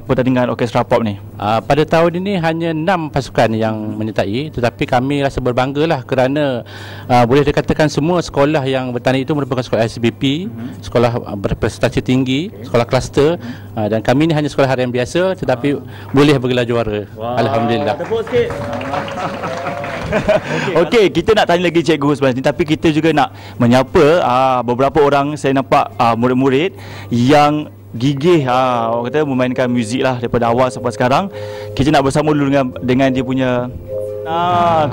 pertandingan orkestra pop ni? Pada tahun ini hanya 6 pasukan yang menyertai, tetapi kami rasa berbanggalah kerana boleh dikatakan semua sekolah yang bertanding itu merupakan sekolah SBP, sekolah berprestasi tinggi, sekolah kluster, dan kami ini hanya sekolah harian biasa tetapi boleh bergelar juara. Alhamdulillah. Tepuk sikit. Okey, kita nak tanya lagi Cikgu sebenarnya, tapi kita juga nak menyapa beberapa orang saya nampak murid-murid yang gigih orang kata memainkan muzik lah daripada awal sampai sekarang. Kita nak bersama dulu dengan dia punya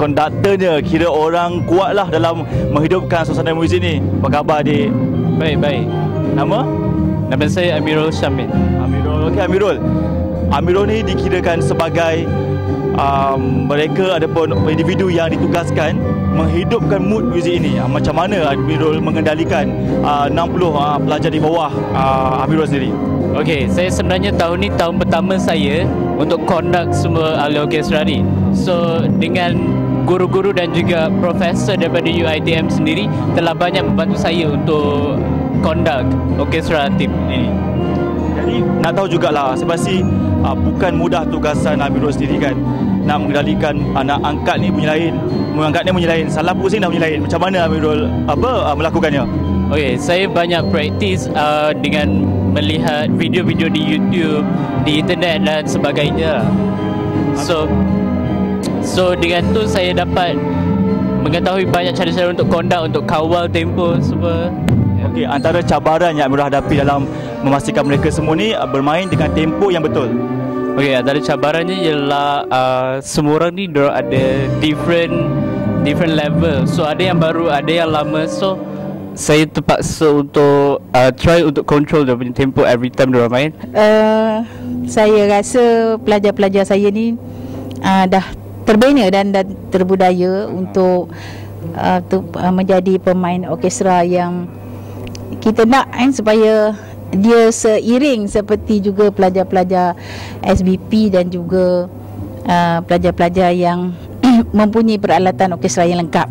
konduktornya. Kira orang kuat lah dalam menghidupkan suasana muzik ni. Apa khabar adik? Baik. Nama saya Amirul Syamil. Amirul. Okey, Amirul ni dikirakan sebagai mereka ataupun individu yang ditugaskan menghidupkan mood muzik ini. Macam mana Amirul mengendalikan 60 pelajar di bawah Amirul sendiri? Okey, saya sebenarnya tahun ni tahun pertama saya untuk conduct semua ahli orkestra ni. So dengan guru-guru dan juga profesor daripada UiTM sendiri telah banyak membantu saya untuk conduct orkestra tim ini. Jadi nak tahu jugalah sebenarnya bukan mudah tugasan Amirul sendiri kan. Nak mengendalikan anak angkat ni punya lain, mengangkatnya punya lain, salah pusing dah punya lain. Macam mana Amirul melakukannya? Okey, saya banyak praktis dengan melihat video-video di YouTube, di internet dan sebagainya. So dengan tu saya dapat mengetahui banyak cara-cara untuk conduct, untuk kawal tempo semua. Okey, antara cabaran yang Amirul hadapi dalam memastikan mereka semua ni bermain dengan tempo yang betul. Okey, antara cabarannya ialah semua orang ni dia ada different level. So ada yang baru, ada yang lama. So saya terpaksa untuk try untuk control dia punya tempo every time dia main. Saya rasa pelajar-pelajar saya ni dah terbina dan terbudaya untuk menjadi pemain orkestra yang kita nak supaya dia seiring seperti juga pelajar-pelajar SBP dan juga pelajar-pelajar yang mempunyai peralatan orkestra yang lengkap.